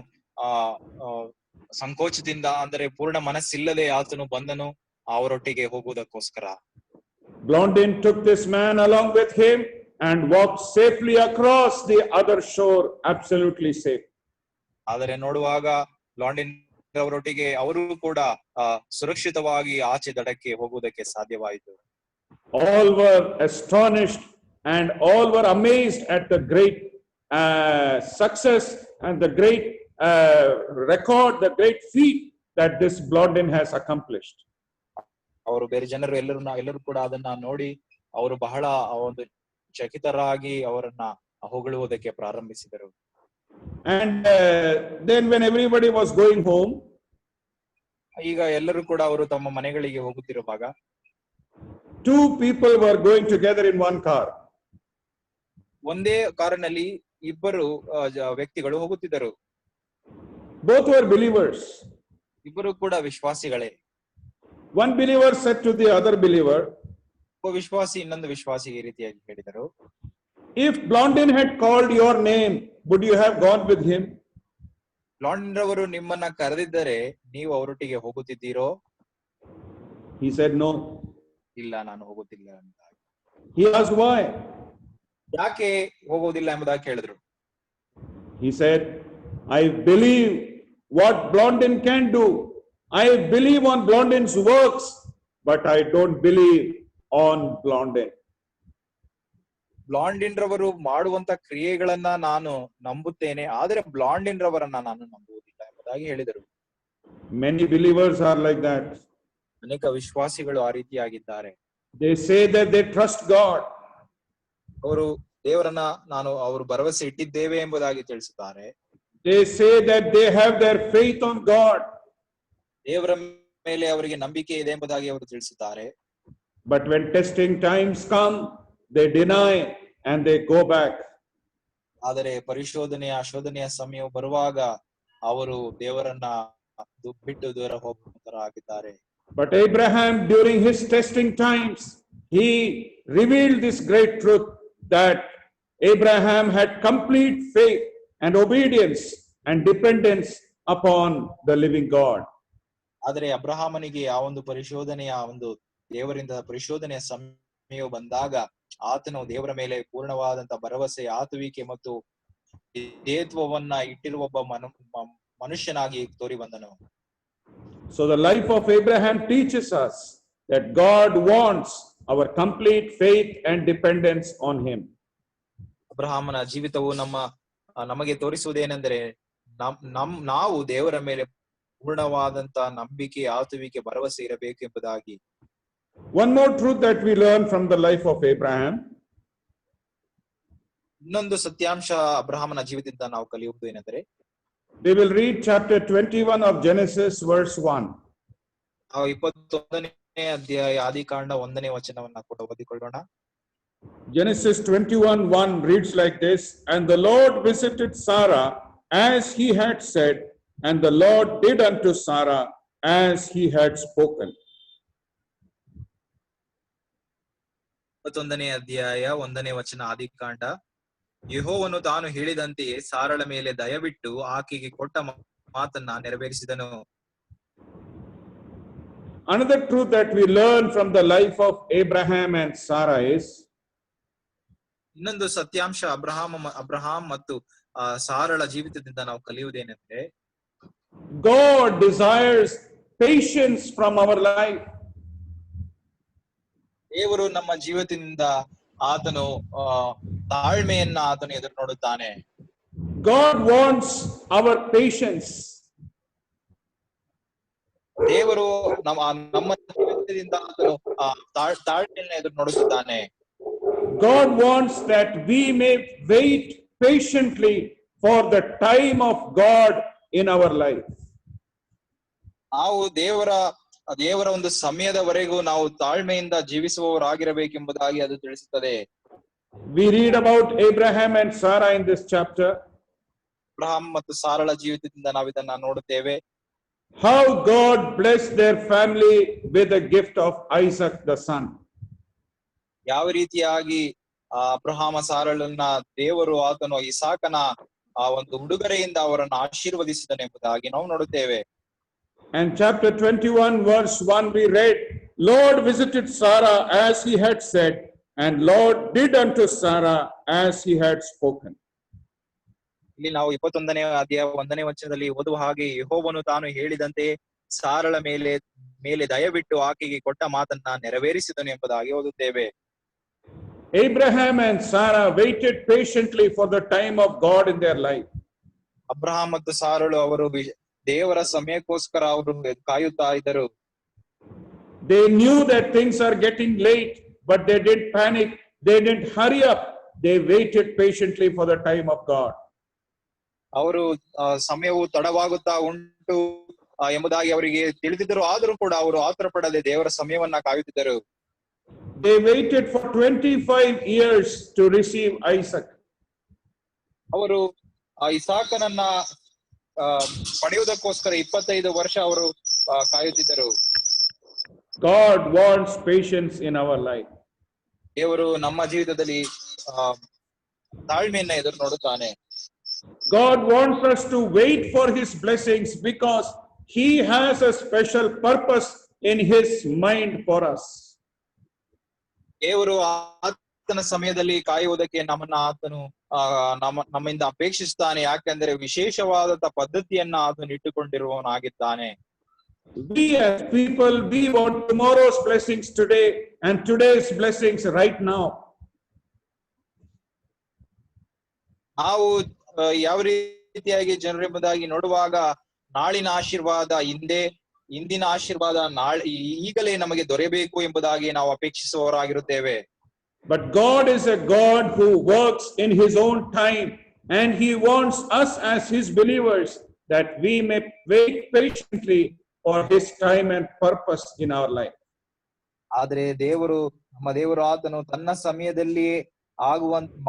ಸಂಕೋಚದಿಂದ ಅಂದರೆ ಪೂರ್ಣ ಮನಸ್ಸಿಲ್ಲದೆ ಆತನು ಬಂದನು ಅವರೊಟ್ಟಿಗೆ ಹೋಗುವುದಕ್ಕೋಸ್ಕರ.
Blondin took this man along with him and walked safely across the other shore, absolutely safe.
ಆದರೆ ನೋಡುವಾಗ ಬ್ಲಾಂಡಿನ್ ಅವರೊಟ್ಟಿಗೆ ಅವರು ಕೂಡ ಸುರಕ್ಷಿತವಾಗಿ ಆಚೆ ದಡಕ್ಕೆ ಹೋಗುವುದಕ್ಕೆ ಸಾಧ್ಯವಾಯಿತು.
All were astonished and all were amazed at the great success and the great record, the great feat that this Blondin has accomplished.
ಅವರು ಬೇರೆ ಜನರು ಎಲ್ಲರೂ ಕೂಡ ಅದನ್ನ ನೋಡಿ ಅವರು ಬಹಳ ಒಂದು ಚಕಿತರಾಗಿ ಅವರನ್ನ ಹೊಗಳುವುದಕ್ಕೆ ಪ್ರಾರಂಭಿಸಿದರು.
And then when everybody was going home,
ಈಗ ಎಲ್ಲರೂ ಕೂಡ ಅವರು ತಮ್ಮ ಮನೆಗಳಿಗೆ ಹೋಗುತ್ತಿರುವಾಗ
two people were going together in one car.
ಒಂದೇ ಕಾರಿನಲ್ಲಿ ಇಬ್ಬರು ವ್ಯಕ್ತಿಗಳು ಹೋಗುತ್ತಿದ್ದರು.
Both were believers.
ಇಬ್ಬರು ಕೂಡ ವಿಶ್ವಾಸಿಗಳೇ.
One believer said to the other believer,
ಒಬ್ಬ ವಿಶ್ವಾಸಿ ಇನ್ನೊಂದು ವಿಶ್ವಾಸಿಗೆ ಈ ರೀತಿಯಾಗಿ ಹೇಳಿದರು,
if Blondin had called your name, would you have gone with him?
ಬ್ಲಾಂಡಿನ್ ರವರು ನಿಮ್ಮನ್ನ ಕರೆದಿದ್ದರೆ ನೀವು ಅವರೊಟ್ಟಿಗೆ ಹೋಗುತ್ತಿದ್ದೀರೋ?
He said no.
ಇಲ್ಲ, ನಾನು ಹೋಗುತ್ತಿಲ್ಲ ಅಂತ.
He asked why?
ಯಾಕೆ ಹೋಗುವುದಿಲ್ಲ ಎಂಬುದಾಗಿ ಕೇಳಿದ್ರು.
He said, I believe what Blondin can do. I believe on Blondin's works, but I don't believe on Blondin.
ಬ್ಲಾಂಡಿನ್ ರವರು ಮಾಡುವಂತ ಕ್ರಿಯೆಗಳನ್ನ ನಾನು ನಂಬುತ್ತೇನೆ, ಆದರೆ ಬ್ಲಾಂಡಿನ್ ರವರನ್ನ ನಾನು ನಂಬುವುದಿಲ್ಲ ಎಂಬುದಾಗಿ ಹೇಳಿದರು.
Many believers are like that.
ಅನೇಕ ವಿಶ್ವಾಸಿಗಳು ಆ ರೀತಿಯಾಗಿದ್ದಾರೆ.
They say that they trust God.
ಅವರು ದೇವರನ್ನ ಅವರು ಭರವಸೆ ಇಟ್ಟಿದ್ದೇವೆ ಎಂಬುದಾಗಿ ತಿಳಿಸುತ್ತಾರೆ.
They say that they have their faith on God.
ದೇವರ ಮೇಲೆ ಅವರಿಗೆ ನಂಬಿಕೆ ಇದೆ ಎಂಬುದಾಗಿ ಅವರು ತಿಳಿಸುತ್ತಾರೆ.
But when testing times come, they deny and they go back.
ಆದರೆ ಶೋಧನೆಯ ಸಮಯ ಬರುವಾಗ ಅವರು ದೇವರನ್ನ ಬಿಟ್ಟು ದೂರ ಹೋಗುವಂತರಾಗಿದ್ದಾರೆ.
But Abraham, during his testing times, he revealed this great truth that Abraham had complete faith and obedience and dependence upon the living God.
ಆದರೆ ಅಬ್ರಹಾಮನಿಗೆ ಆ ಒಂದು ದೇವರಿಂದ ಪರಿಶೋಧನೆಯ ಸಮಯ ಬಂದಾಗ ಆತನು ದೇವರ ಮೇಲೆ ಪೂರ್ಣವಾದಂತ ಭರವಸೆ, ಆತುವಿಕೆ ಮತ್ತು ವಿಧೇಯತ್ವವನ್ನ ಇಟ್ಟಿರುವ ಒಬ್ಬ ಮನುಷ್ಯನಾಗಿ ತೋರಿ ಬಂದನು.
So the life of Abraham teaches us that God wants our complete faith and dependence on him.
ಅಬ್ರಹಾಮನ ಜೀವಿತವು ನಮಗೆ ತೋರಿಸುವುದೇನೆಂದರೆ ನಾವು ದೇವರ ಮೇಲೆ ಪೂರ್ಣವಾದಂತ ನಂಬಿಕೆ, ಆತುವಿಕೆ, ಭರವಸೆ ಇರಬೇಕು ಎಂಬುದಾಗಿ.
One more truth that we learn from the life of Abraham.
ಇನ್ನೊಂದು ಸತ್ಯಾಂಶ ಅಬ್ರಹಾಮನ ಜೀವಿತದಿಂದ ನಾವು ಕಲಿಯುವುದು ಏನೆಂದರೆ,
we will read chapter 21 of Genesis verse 1.
21ನೇ ಅಧ್ಯಾಯ ಆದಿಕಾಂಡ 1ನೇ ವಚನವನ್ನ ಕೂಡ ಓದಿಕೊಳ್ಳೋಣ.
Genesis 21:1 reads like this, and the Lord visited Sarah as he had said, and the Lord did unto Sarah as he had spoken.
21ನೇ ಅಧ್ಯಾಯ 1ನೇ ವಚನ ಆದಿಕಾಂಡ, ಯೆಹೋವನು ತಾನು ಹೇಳಿದಂತೆಯೇ ಸಾರಳ ಮೇಲೆ ದಯವಿಟ್ಟು ಆಕೆಗೆ ಕೊಟ್ಟ ಮಾತನ್ನ ನೆರವೇರಿಸಿದನು.
Another truth that we learn from the life of Abraham and Sarah is,
ಇನ್ನೊಂದು ಸತ್ಯಾಂಶ ಅಬ್ರಹಾಂ ಮತ್ತು ಸಾರಳ ಜೀವಿತದಿಂದ ನಾವು ಕಲಿಯುವುದೇನೆಂದ್ರೆ,
God desires patience from our life.
ದೇವರು ನಮ್ಮ ಜೀವಿತದಿಂದ ಆತನು ತಾಳ್ಮೆಯನ್ನ ಆತನು ಎದುರು ನೋಡುತ್ತಾನೆ.
God wants our patience.
ದೇವರು ನಮ್ಮ ಜೀವಿತದಿಂದ ಆತನು ತಾಳ್ಮೆಯನ್ನ ಎದುರು ನೋಡುತ್ತಿದ್ದಾನೆ.
God wants that we may wait patiently for the time of God in our life.
ನಾವು ದೇವರ ದೇವರ ಒಂದು ಸಮಯದವರೆಗೂ ನಾವು ತಾಳ್ಮೆಯಿಂದ ಜೀವಿಸುವವರಾಗಿರಬೇಕೆಂಬುದಾಗಿ ಅದು ತಿಳಿಸುತ್ತದೆ.
We read about Abraham and Sarah in this chapter.
Abraham ಮತ್ತು ಸಾರಳ ಜೀವಿತದಿಂದ ನಾವು ಇದನ್ನ ನೋಡುತ್ತೇವೆ.
How God blessed their family with the gift of Isaac the son.
ಯಾವ ರೀತಿಯಾಗಿ ಅಬ್ರಹಾಮ ಸಾರಳನ್ನ ದೇವರು ಆತನು ಇಸಾಕನ ಆ ಒಂದು ಉಡುಗೊರೆಯಿಂದ ಅವರನ್ನು ಆಶೀರ್ವದಿಸಿದನೆಂಬುದಾಗಿ ನಾವು ನೋಡುತ್ತೇವೆ.
And chapter 21 verse 1 we read, Lord visited Sarah as he had said, and Lord did unto Sarah as he had spoken.
ಇಲ್ಲಿ ನಾವು 21ನೇ ಅಧ್ಯಾಯ 1ನೇ ವಚನದಲ್ಲಿ ಓದುವ ಹಾಗೆ, ಯೆಹೋವನು ತಾನು ಹೇಳಿದಂತೆ ಸಾರಳ ಮೇಲೆ ದಯವಿಟ್ಟು ಆಕೆಗೆ ಕೊಟ್ಟ ಮಾತನ್ನ ನೆರವೇರಿಸಿದನು ಎಂಬುದಾಗಿ ಓದುತ್ತೇವೆ.
Abraham and Sarah waited patiently for the time of God in their life.
Abraham ಮತ್ತು ಸಾರಳು ಅವರು ದೇವರ ಸಮಯಕ್ಕೋಸ್ಕರ ಅವರು ಕಾಯುತ್ತಾ ಇದ್ದರು.
They knew that things are getting late, but they didn't panic. They didn't hurry up. They waited patiently for the time of God.
ಅವರು ಸಮಯವು ತಡವಾಗುತ್ತಾ ಉಂಟು ಎಂಬುದಾಗಿ ಅವರಿಗೆ ತಿಳಿದಿದ್ದರು. ಆದರೂ ಕೂಡ ಅವರು ಆತುರ ಪಡದೆ ದೇವರ ಸಮಯವನ್ನ ಕಾಯುತ್ತಿದ್ದರು.
They waited for 25 years to receive Isaac.
ಅವರು ಇಸಾಕನನ್ನ ಪಡೆಯುವುದಕ್ಕೋಸ್ಕರ 25 ವರ್ಷ ಅವರು ಕಾಯುತ್ತಿದ್ದರು.
God wants patience in our life.
ದೇವರು ನಮ್ಮ ಜೀವಿತದಲ್ಲಿ ತಾಳ್ಮೆಯನ್ನ ಎದುರು ನೋಡುತ್ತಾನೆ.
God wants us to wait for his blessings because he has a special purpose in his mind for us.
ದೇವರು ಆತನ ಸಮಯದಲ್ಲಿ ಕಾಯುವುದಕ್ಕೆ ಆತನು ನಮ್ಮಿಂದ ಅಪೇಕ್ಷಿಸ್ತಾನೆ. ಯಾಕೆಂದ್ರೆ ವಿಶೇಷವಾದಂತ ಪದ್ಧತಿಯನ್ನ ಆತನು ಇಟ್ಟುಕೊಂಡಿರುವವನಾಗಿದ್ದಾನೆ.
We as people, we want tomorrow's blessings today and today's blessings right now.
ನಾವು ಯಾವ ರೀತಿಯಾಗಿ ಜನರೆಂಬುದಾಗಿ ನೋಡುವಾಗ ನಾಳಿನ ಆಶೀರ್ವಾದ ಇಂದಿನ ಆಶೀರ್ವಾದ ಈಗಲೇ ನಮಗೆ ದೊರೆಯಬೇಕು ಎಂಬುದಾಗಿ ನಾವು ಅಪೇಕ್ಷಿಸುವವರಾಗಿರುತ್ತೇವೆ.
But God is a God who works in his own time, and he wants us as his believers that we may wait patiently for his time and purpose in our life.
ಆದ್ರೆ ನಮ್ಮ ದೇವರು ಆತನು ತನ್ನ ಸಮಯದಲ್ಲಿ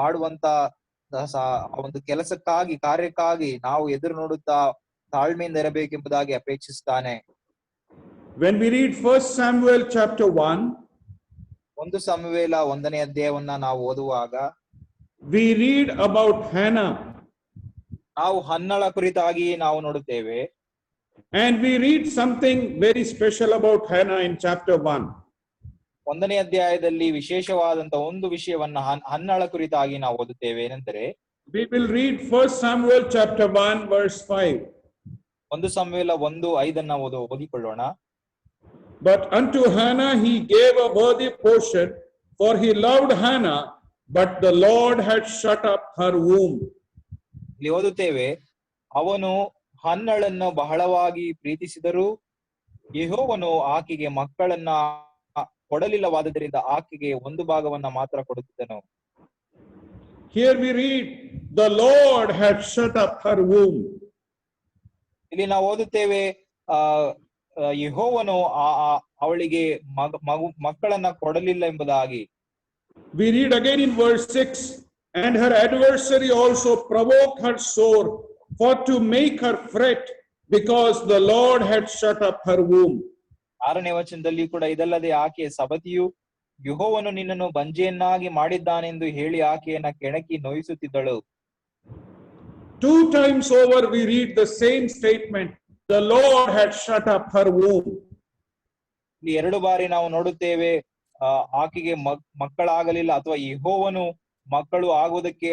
ಮಾಡುವಂತ ಒಂದು ಕೆಲಸಕ್ಕಾಗಿ ಕಾರ್ಯಕ್ಕಾಗಿ ನಾವು ಎದುರು ನೋಡುತ್ತಾ ತಾಳ್ಮೆಯಿಂದ ಇರಬೇಕೆಂಬುದಾಗಿ ಅಪೇಕ್ಷಿಸುತ್ತಾನೆ.
When we read 1 Samuel chapter 1,
1 ಸಮುವೇಲ 1ನೇ ಅಧ್ಯಾಯವನ್ನ ನಾವು ಓದುವಾಗ
we read about Hannah.
ನಾವು ಹನ್ನಳ ಕುರಿತಾಗಿ ನಾವು ನೋಡುತ್ತೇವೆ.
And we read something very special about Hannah in chapter 1.
1ನೇ ಅಧ್ಯಾಯದಲ್ಲಿ ವಿಶೇಷವಾದಂತ ಒಂದು ವಿಷಯವನ್ನ ಹನ್ನಳ ಕುರಿತಾಗಿ ನಾವು ಓದುತ್ತೇವೆ. ಏನೆಂದರೆ,
we will read 1 Samuel chapter 1 verse 5.
1 ಸಮುವೇಲ 1:5 ಓದಿಕೊಳ್ಳೋಣ.
But unto Hannah he gave a worthy portion, for he loved Hannah, but the Lord had shut up her womb.
ಇಲ್ಲಿ ಓದುತ್ತೇವೆ, ಅವನು ಹನ್ನಳನ್ನು ಬಹಳವಾಗಿ ಪ್ರೀತಿಸಿದರು, ಯೆಹೋವನು ಆಕೆಗೆ ಮಕ್ಕಳನ್ನ ಕೊಡಲಿಲ್ಲವಾದ್ದರಿಂದ ಆಕೆಗೆ ಒಂದು ಭಾಗವನ್ನ ಮಾತ್ರ ಕೊಡುತ್ತಿದ್ದನು.
Here we read, the Lord had shut up her womb.
ಇಲ್ಲಿ ನಾವು ಓದುತ್ತೇವೆ, ಯೆಹೋವನು ಅವಳಿಗೆ ಮಕ್ಕಳನ್ನ ಕೊಡಲಿಲ್ಲ ಎಂಬುದಾಗಿ.
We read again in verse 6, and her adversary also provoked her sore, for to make her fret, because the Lord had shut up her womb.
6ನೇ ವಚನದಲ್ಲಿ ಕೂಡ, ಇದಲ್ಲದೆ ಆಕೆಯ ಸಬತಿಯು ಯೆಹೋವನು ನಿನ್ನನ್ನು ಬಂಜೆಯನ್ನಾಗಿ ಮಾಡಿದ್ದಾನೆಂದು ಹೇಳಿ ಆಕೆಯನ್ನ ಕೆಣಕಿ ನೋಯಿಸುತ್ತಿದ್ದಳು.
2 times over we read the same statement, the Lord had shut up her womb.
ಇಲ್ಲಿ 2 ಬಾರಿ ನಾವು ನೋಡುತ್ತೇವೆ, ಆಕೆಗೆ ಮಕ್ಕಳಾಗಲಿಲ್ಲ ಅಥವಾ ಯೆಹೋವನು ಮಕ್ಕಳು ಆಗುವುದಕ್ಕೆ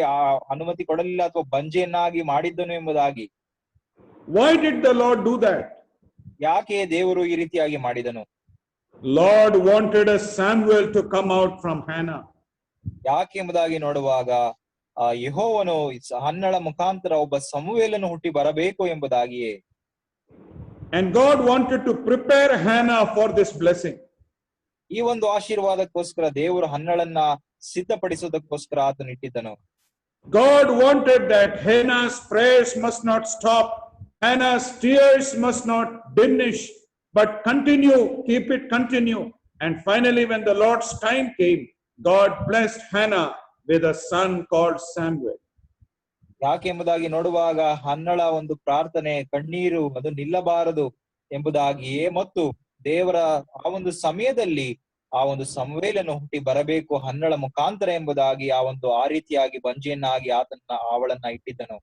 ಅನುಮತಿ ಕೊಡಲಿಲ್ಲ ಅಥವಾ ಬಂಜೆಯನ್ನಾಗಿ ಮಾಡಿದ್ದನು ಎಂಬುದಾಗಿ.
Why did the Lord do that?
ಯಾಕೆ ದೇವರು ಈ ರೀತಿಯಾಗಿ ಮಾಡಿದನು?
Lord wanted a Samuel to come out from Hannah.
ಯಾಕೆ ಎಂಬುದಾಗಿ ನೋಡುವಾಗ ಯೆಹೋವನು ಹನ್ನಳ ಮುಖಾಂತರ ಒಬ್ಬ ಸಮುವೇಲನು ಹುಟ್ಟಿ ಬರಬೇಕು ಎಂಬುದಾಗಿಯೇ.
And God wanted to prepare Hannah for this blessing.
ಈ ಒಂದು ಆಶೀರ್ವಾದಕ್ಕೋಸ್ಕರ ದೇವರು ಹನ್ನಳನ್ನ ಸಿದ್ಧಪಡಿಸುವುದಕ್ಕೋಸ್ಕರ ಆತನು ಇಟ್ಟಿದ್ದನು.
God wanted that Hannah's prayers must not stop, Hannah's tears must not diminish, but continue, keep it continue. And finally, when the Lord's time came, God blessed Hannah with a son called Samuel.
ಯಾಕೆಂಬುದಾಗಿ ನೋಡುವಾಗ ಹನ್ನಳ ಒಂದು ಪ್ರಾರ್ಥನೆ ಕಣ್ಣೀರು ಅದು ನಿಲ್ಲಬಾರದು ಎಂಬುದಾಗಿಯೇ ಮತ್ತು ದೇವರ ಆ ಒಂದು ಸಮಯದಲ್ಲಿ ಆ ಒಂದು ಸಮವೇಲನ್ನು ಹುಟ್ಟಿ ಬರಬೇಕು ಹನ್ನಳ ಮುಖಾಂತರ ಎಂಬುದಾಗಿ ಆ ರೀತಿಯಾಗಿ ಬಂಜೆಯನ್ನಾಗಿ ಅವಳನ್ನ ಇಟ್ಟಿದ್ದನು.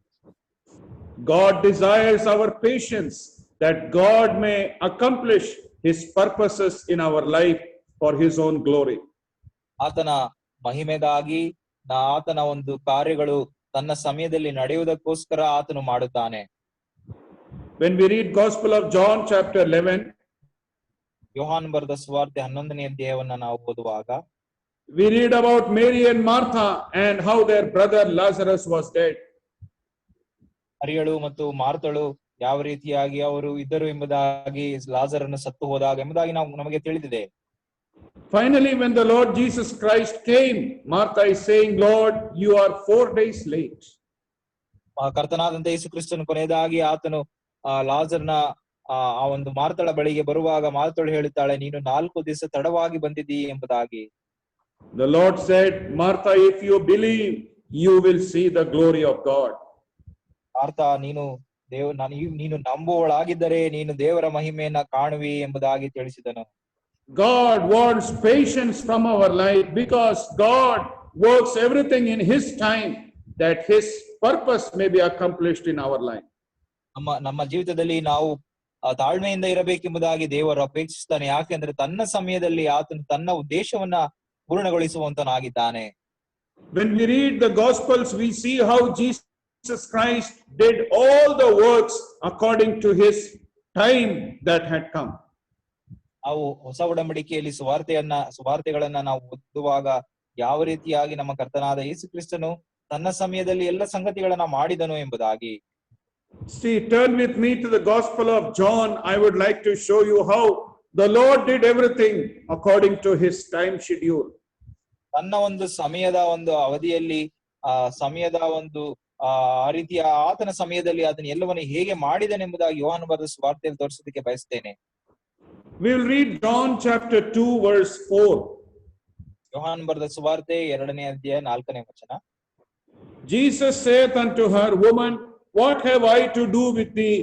God desires our patience that God may accomplish his purposes in our life for his own glory.
ಆತನ ಮಹಿಮೆಗಾಗಿ ಆತನ ಒಂದು ಕಾರ್ಯಗಳು ತನ್ನ ಸಮಯದಲ್ಲಿ ನಡೆಯುವುದಕ್ಕೋಸ್ಕರ ಆತನು ಮಾಡುತ್ತಾನೆ.
When we read Gospel of John chapter 11,
ಯೋಹಾನ್ ಬರೆದ ಸುವಾರ್ತೆ 11ನೇ ಅಧ್ಯಾಯವನ್ನ ನಾವು ಓದುವಾಗ
we read about Mary and Martha and how their brother Lazarus was dead.
ಮರಿಯಳು ಮತ್ತು ಮಾರ್ತಳು ಯಾವ ರೀತಿಯಾಗಿ ಅವರು ಇದ್ದರು ಎಂಬುದಾಗಿ ಲಾಜರನು ಸತ್ತು ಹೋದಾಗ ಎಂಬುದಾಗಿ ನಮಗೆ ತಿಳಿದಿದೆ.
Finally, when the Lord Jesus Christ came, Martha is saying, Lord, you are 4 days late.
ಕರ್ತನಾದಂತ ಯೇಸು ಕ್ರಿಸ್ತನು ಕೊನೆಯದಾಗಿ ಆತನು ಲಾಜರ್ನ ಆ ಒಂದು ಮಾರ್ತಳ ಬಳಿಗೆ ಬರುವಾಗ ಮಾರ್ತಳು ಹೇಳುತ್ತಾಳೆ, ನೀನು 4 ದಿವಸ ತಡವಾಗಿ ಬಂದಿದ್ದೀ ಎಂಬುದಾಗಿ.
The Lord said, Martha, if you believe, you will see the glory of God.
ಮಾರ್ತಾ, ನೀನು ನಂಬುವಳಾಗಿದ್ದರೆ ನೀನು ದೇವರ ಮಹಿಮೆಯನ್ನ ಕಾಣುವಿ ಎಂಬುದಾಗಿ ತಿಳಿಸಿದನು.
God wants patience from our life because God works everything in his time that his purpose may be accomplished in our life.
ನಮ್ಮ ಜೀವಿತದಲ್ಲಿ ನಾವು ತಾಳ್ಮೆಯಿಂದ ಇರಬೇಕೆಂಬುದಾಗಿ ದೇವರು ಅಪೇಕ್ಷಿಸ್ತಾನೆ. ಯಾಕೆಂದ್ರೆ ತನ್ನ ಸಮಯದಲ್ಲಿ ಆತನು ತನ್ನ ಉದ್ದೇಶವನ್ನ ಪೂರ್ಣಗೊಳಿಸುವಂತನಾಗಿದ್ದಾನೆ.
When we read the Gospels, we see how Jesus Christ did all the works according to his time that had come.
ನಾವು ಹೊಸ ಒಡಂಬಡಿಕೆಯಲ್ಲಿ ಸುವಾರ್ತೆಗಳನ್ನ ನಾವು ಓದುವಾಗ ಯಾವ ರೀತಿಯಾಗಿ ನಮ್ಮ ಕರ್ತನಾದ ಯೇಸು ಕ್ರಿಸ್ತನು ತನ್ನ ಸಮಯದಲ್ಲಿ ಎಲ್ಲ ಸಂಗತಿಗಳನ್ನ ಮಾಡಿದನು ಎಂಬುದಾಗಿ.
See, turn with me to the Gospel of John. I would like to show you how the Lord did everything according to his time schedule.
ತನ್ನ ಒಂದು ಸಮಯದ ಒಂದು ಅವಧಿಯಲ್ಲಿ ಸಮಯದ ಒಂದು ಆ ರೀತಿಯ ಆತನ ಸಮಯದಲ್ಲಿ ಅದನ್ನ ಎಲ್ಲವನ್ನು ಹೇಗೆ ಮಾಡಿದನೆಂಬುದಾಗಿ ಯೋಹಾನ ಬರೆದ ಸುವಾರ್ತೆಯಲ್ಲಿ ತೋರಿಸೋದಕ್ಕೆ ಬಯಸ್ತೇನೆ.
We will read John chapter 2 verse 4.
ಯೋಹಾನ ಬರೆದ ಸುವಾರ್ತೆ 2ನೇ ಅಧ್ಯಾಯ 4ನೇ ವಚನ.
Jesus saith unto her, Woman, what have I to do with thee?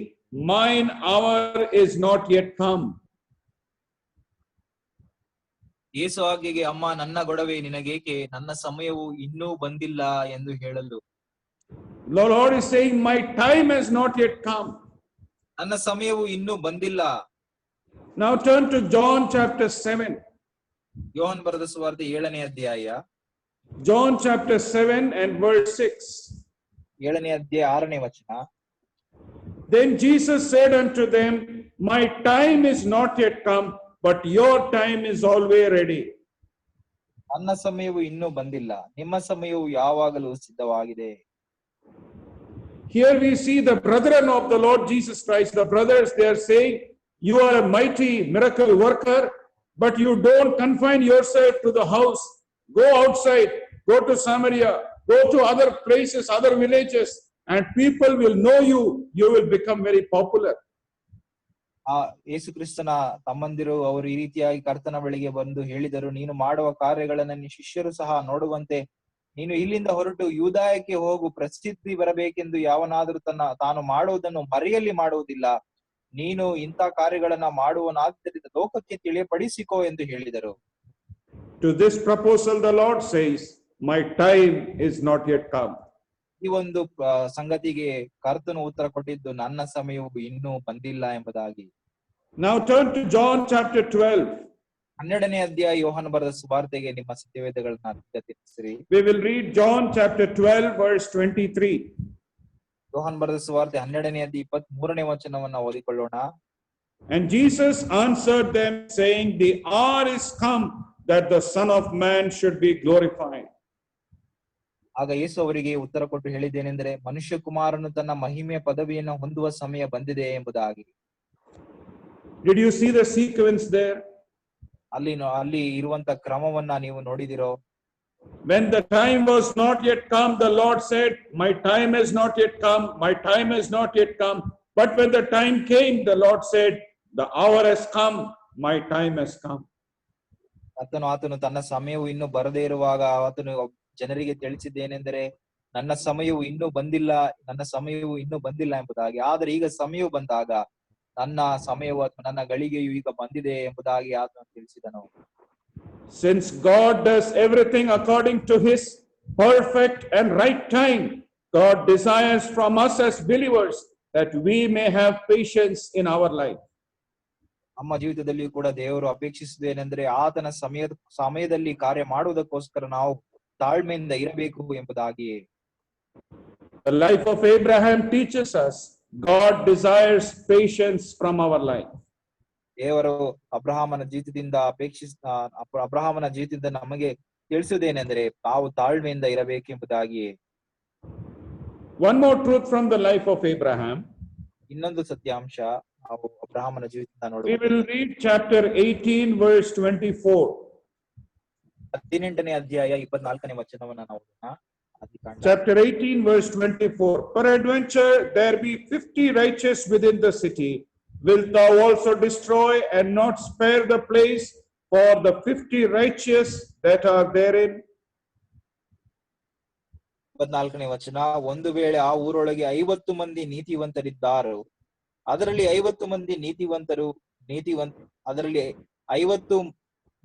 Mine hour is not yet come.
ಯೇಸು ಆಕೆಗೆ, ಅಮ್ಮ, ನನ್ನ ಗೊಡವೆ ನಿನಗೇಕೆ? ನನ್ನ ಸಮಯವು ಇನ್ನೂ ಬಂದಿಲ್ಲ ಎಂದು ಹೇಳಲು.
The Lord is saying, my time has not yet come.
ನನ್ನ ಸಮಯವು ಇನ್ನೂ ಬಂದಿಲ್ಲ.
Now turn to John chapter 7.
ಯೋಹಾನ ಬರೆದ ಸುವಾರ್ತೆ 7ನೇ ಅಧ್ಯಾಯ.
John chapter 7 and verse 6.
7ನೇ ಅಧ್ಯಾಯ 6ನೇ ವಚನ.
Then Jesus said unto them, my time is not yet come, but your time is always ready.
ನನ್ನ ಸಮಯವು ಇನ್ನೂ ಬಂದಿಲ್ಲ, ನಿಮ್ಮ ಸಮಯವು ಯಾವಾಗಲೂ ಸಿದ್ಧವಾಗಿದೆ.
Here we see the brethren of the Lord Jesus Christ. The brothers, they are saying, you are a mighty miracle worker, but you don't confine yourself to the house. Go outside, go to Samaria, go to other places, other villages, and people will know you. You will become very popular.
ಯೇಸು ಕ್ರಿಸ್ತನ ತಮ್ಮಂದಿರು ಅವರು ಈ ರೀತಿಯಾಗಿ ಕರ್ತನ ಬಳಿಗೆ ಬಂದು ಹೇಳಿದರು, ನೀನು ಮಾಡುವ ಕಾರ್ಯಗಳನ್ನ ನಿನ್ನ ಶಿಷ್ಯರು ಸಹ ನೋಡುವಂತೆ ನೀನು ಇಲ್ಲಿಂದ ಹೊರಟು ಯೂದಾಯಕ್ಕೆ ಹೋಗು, ಪ್ರಸಿದ್ಧಿ ಬರಬೇಕೆಂದು ಯಾವನಾದರೂ ತಾನು ಮಾಡುವುದನ್ನು ಮರೆಯಲ್ಲಿ ಮಾಡುವುದಿಲ್ಲ. ನೀನು ಇಂಥ ಕಾರ್ಯಗಳನ್ನ ಮಾಡುವನಾದ್ದರಿಂದ ಲೋಕಕ್ಕೆ ತಿಳಿಯಪಡಿಸಿಕೋ ಎಂದು ಹೇಳಿದರು.
To this proposal the Lord says, my time is not yet come.
ಈ ಒಂದು ಸಂಗತಿಗೆ ಕರ್ತನು ಉತ್ತರ ಕೊಟ್ಟಿದ್ದು, ನನ್ನ ಸಮಯವು ಇನ್ನೂ ಬಂದಿಲ್ಲ ಎಂಬುದಾಗಿ.
Now turn to John chapter 12.
12ನೇ ಅಧ್ಯಾಯ ಯೋಹಾನ ಬರೆದ ಸುವಾರ್ತೆಗೆ ನಿಮ್ಮ ಸತ್ಯವೇದಗಳನ್ನ ತಿಳಿಸಿರಿ.
We will read John chapter 12 verse 23.
ಯೋಹಾನ ಬರೆದ ಸುವಾರ್ತೆ 12ನೇ ಅಧ್ಯಾಯ 23ನೇ ವಚನವನ್ನ ಓದಿಕೊಳ್ಳೋಣ.
And Jesus answered them saying, the hour is come that the Son of Man should be glorified.
ಆಗ ಯೇಸು ಅವರಿಗೆ ಉತ್ತರ ಕೊಟ್ಟು ಹೇಳಿದ್ದೇನೆಂದರೆ, ಮನುಷ್ಯ ಕುಮಾರನು ತನ್ನ ಮಹಿಮೆಯ ಪದವಿಯನ್ನು ಹೊಂದುವ ಸಮಯ ಬಂದಿದೆ ಎಂಬುದಾಗಿ.
Did you see the sequence there?
ಅಲ್ಲಿ ಇರುವಂತ ಕ್ರಮವನ್ನ ನೀವು ನೋಡಿದಿರೋ?
When the time was not yet come, the Lord said, my time has not yet come, my time has not yet come. But when the time came, the Lord said, the hour has come, my time has come.
ಆತನು ತನ್ನ ಸಮಯವು ಇನ್ನೂ ಬರದೇ ಇರುವಾಗ ಆತನು ಜನರಿಗೆ ತಿಳಿಸಿದ್ದೇನೆಂದರೆ ನನ್ನ ಸಮಯವು ಇನ್ನೂ ಬಂದಿಲ್ಲ ಎಂಬುದಾಗಿ. ಆದರೆ ಈಗ ಸಮಯವು ಬಂದಾಗ ನನ್ನ ಸಮಯವು ಅಥವಾ ನನ್ನ ಗಳಿಗೆಯು ಈಗ ಬಂದಿದೆ ಎಂಬುದಾಗಿ ಆತನು ತಿಳಿಸಿದನು.
Since God does everything according to his perfect and right time, God desires from us as believers that we may have patience in our life.
ನಮ್ಮ ಜೀವಿತದಲ್ಲಿಯೂ ಕೂಡ ದೇವರು ಅಪೇಕ್ಷಿಸುವುದೇನೆಂದ್ರೆ ಆತನ ಸಮಯದಲ್ಲಿ ಕಾರ್ಯ ಮಾಡುವುದಕ್ಕೋಸ್ಕರ ನಾವು ತಾಳ್ಮೆಯಿಂದ ಇರಬೇಕು ಎಂಬುದಾಗಿ.
The life of Abraham teaches us God desires patience from our life.
ದೇವರು ಅಬ್ರಹಾಮನ ಜೀವಿತದಿಂದ ನಮಗೆ ತಿಳಿಸುವುದೇನೆಂದ್ರೆ ನಾವು ತಾಳ್ಮೆಯಿಂದ ಇರಬೇಕೆಂಬುದಾಗಿ.
One more truth from the life of Abraham.
ಇನ್ನೊಂದು ಸತ್ಯಾಂಶ ನಾವು ಅಬ್ರಹಾಮನ ಜೀವಿತದಿಂದ
We
ನೋಡುವ.
will read chapter 18 verse 24.
18ನೇ ಅಧ್ಯಾಯ 24ನೇ ವಚನವನ್ನು ನಾವು ಓದೋಣ.
Chapter 18 verse 24. Peradventure there be 50 righteous within the city. Wilt thou also destroy and not spare the place for the 50 righteous that are therein?
24ನೇ ವಚನ. ಒಂದು ವೇಳೆ ಆ ಊರೊಳಗೆ 50 ಮಂದಿ ನೀತಿವಂತರಿದ್ದಾರು, ಅದರಲ್ಲಿ 50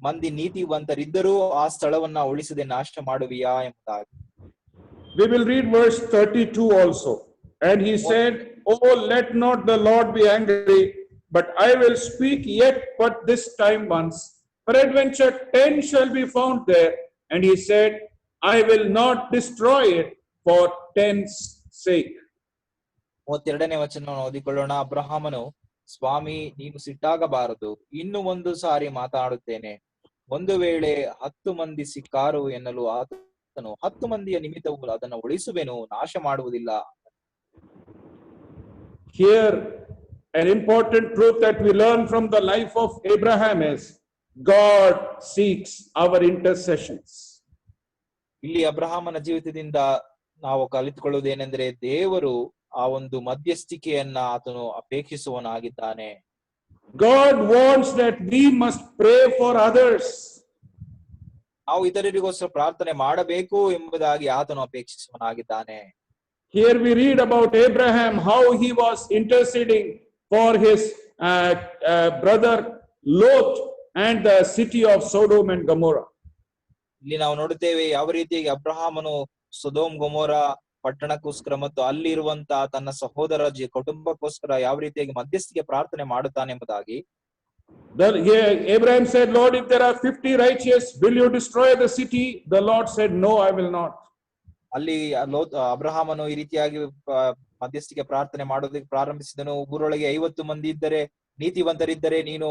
ಮಂದಿ ನೀತಿವಂತರಿದ್ದರೂ ಆ ಸ್ಥಳವನ್ನ ಉಳಿಸದೆ ನಾಶ ಮಾಡುವಿಯಾ ಎಂಬುದಾಗಿ.
We will read verse 32 also. And he said, Oh, let not the Lord be angry, but I will speak yet but this time once. Peradventure 10 shall be found there. And he said, I will not destroy it for 10's sake.
32ನೇ ವಚನವನ್ನು ಓದಿಕೊಳ್ಳೋಣ. ಅಬ್ರಹಾಮನು, ಸ್ವಾಮಿ ನೀನು ಸಿಟ್ಟಾಗಬಾರದು, ಇನ್ನು ಒಂದು ಸಾರಿ ಮಾತಾಡುತ್ತೇನೆ. ಒಂದು ವೇಳೆ 10 ಮಂದಿ ಸಿಕ್ಕಾರು ಎನ್ನಲು ಆತನು 10 ಮಂದಿಯ ನಿಮಿತ್ತವು ಅದನ್ನು ಉಳಿಸುವೆನು, ನಾಶ ಮಾಡುವುದಿಲ್ಲ.
Here, an important truth that we learn from the life of Abraham is God seeks our intercessions.
ಇಲ್ಲಿ ಅಬ್ರಹಾಮನ ಜೀವಿತದಿಂದ ನಾವು ಕಲಿತುಕೊಳ್ಳುವುದೇನೆಂದರೆ ದೇವರು ಆ ಒಂದು ಮಧ್ಯಸ್ಥಿಕೆಯನ್ನ ಆತನು ಅಪೇಕ್ಷಿಸುವನಾಗಿದ್ದಾನೆ.
God wants that we must pray for others.
ನಾವು ಇತರರಿಗೋಸ್ಕರ ಪ್ರಾರ್ಥನೆ ಮಾಡಬೇಕು ಎಂಬುದಾಗಿ ಆತನು ಅಪೇಕ್ಷಿಸುವನಾಗಿದ್ದಾನೆ.
Here we read about Abraham, how he was interceding for his brother Lot and the city of Sodom and Gomorrah.
ಇಲ್ಲಿ ನಾವು ನೋಡುತ್ತೇವೆ ಯಾವ ರೀತಿಯಾಗಿ ಅಬ್ರಹಾಮನು ಸೊದೋಮ್ ಗೊಮೋರ ಪಟ್ಟಣಕ್ಕೋಸ್ಕರ ಮತ್ತು ಅಲ್ಲಿ ಇರುವಂತಹ ತನ್ನ ಸಹೋದರ ಕುಟುಂಬಕ್ಕೋಸ್ಕರ ಯಾವ ರೀತಿಯಾಗಿ ಮಧ್ಯಸ್ಥಿಕೆ ಪ್ರಾರ್ಥನೆ ಮಾಡುತ್ತಾನೆ ಎಂಬುದಾಗಿ.
Abraham said, Lord, if there are 50 righteous, will you destroy the city? The Lord said, No, I will not.
ಅಲ್ಲಿ ಅಬ್ರಹಾಮನು ಈ ರೀತಿಯಾಗಿ ಮಧ್ಯಸ್ಥಿಕೆ ಪ್ರಾರ್ಥನೆ ಮಾಡೋದಕ್ಕೆ ಪ್ರಾರಂಭಿಸಿದನು. ಊರೊಳಗೆ 50 ಮಂದಿ ಇದ್ದರೆ, ನೀತಿವಂತರಿದ್ದರೆ ನೀನು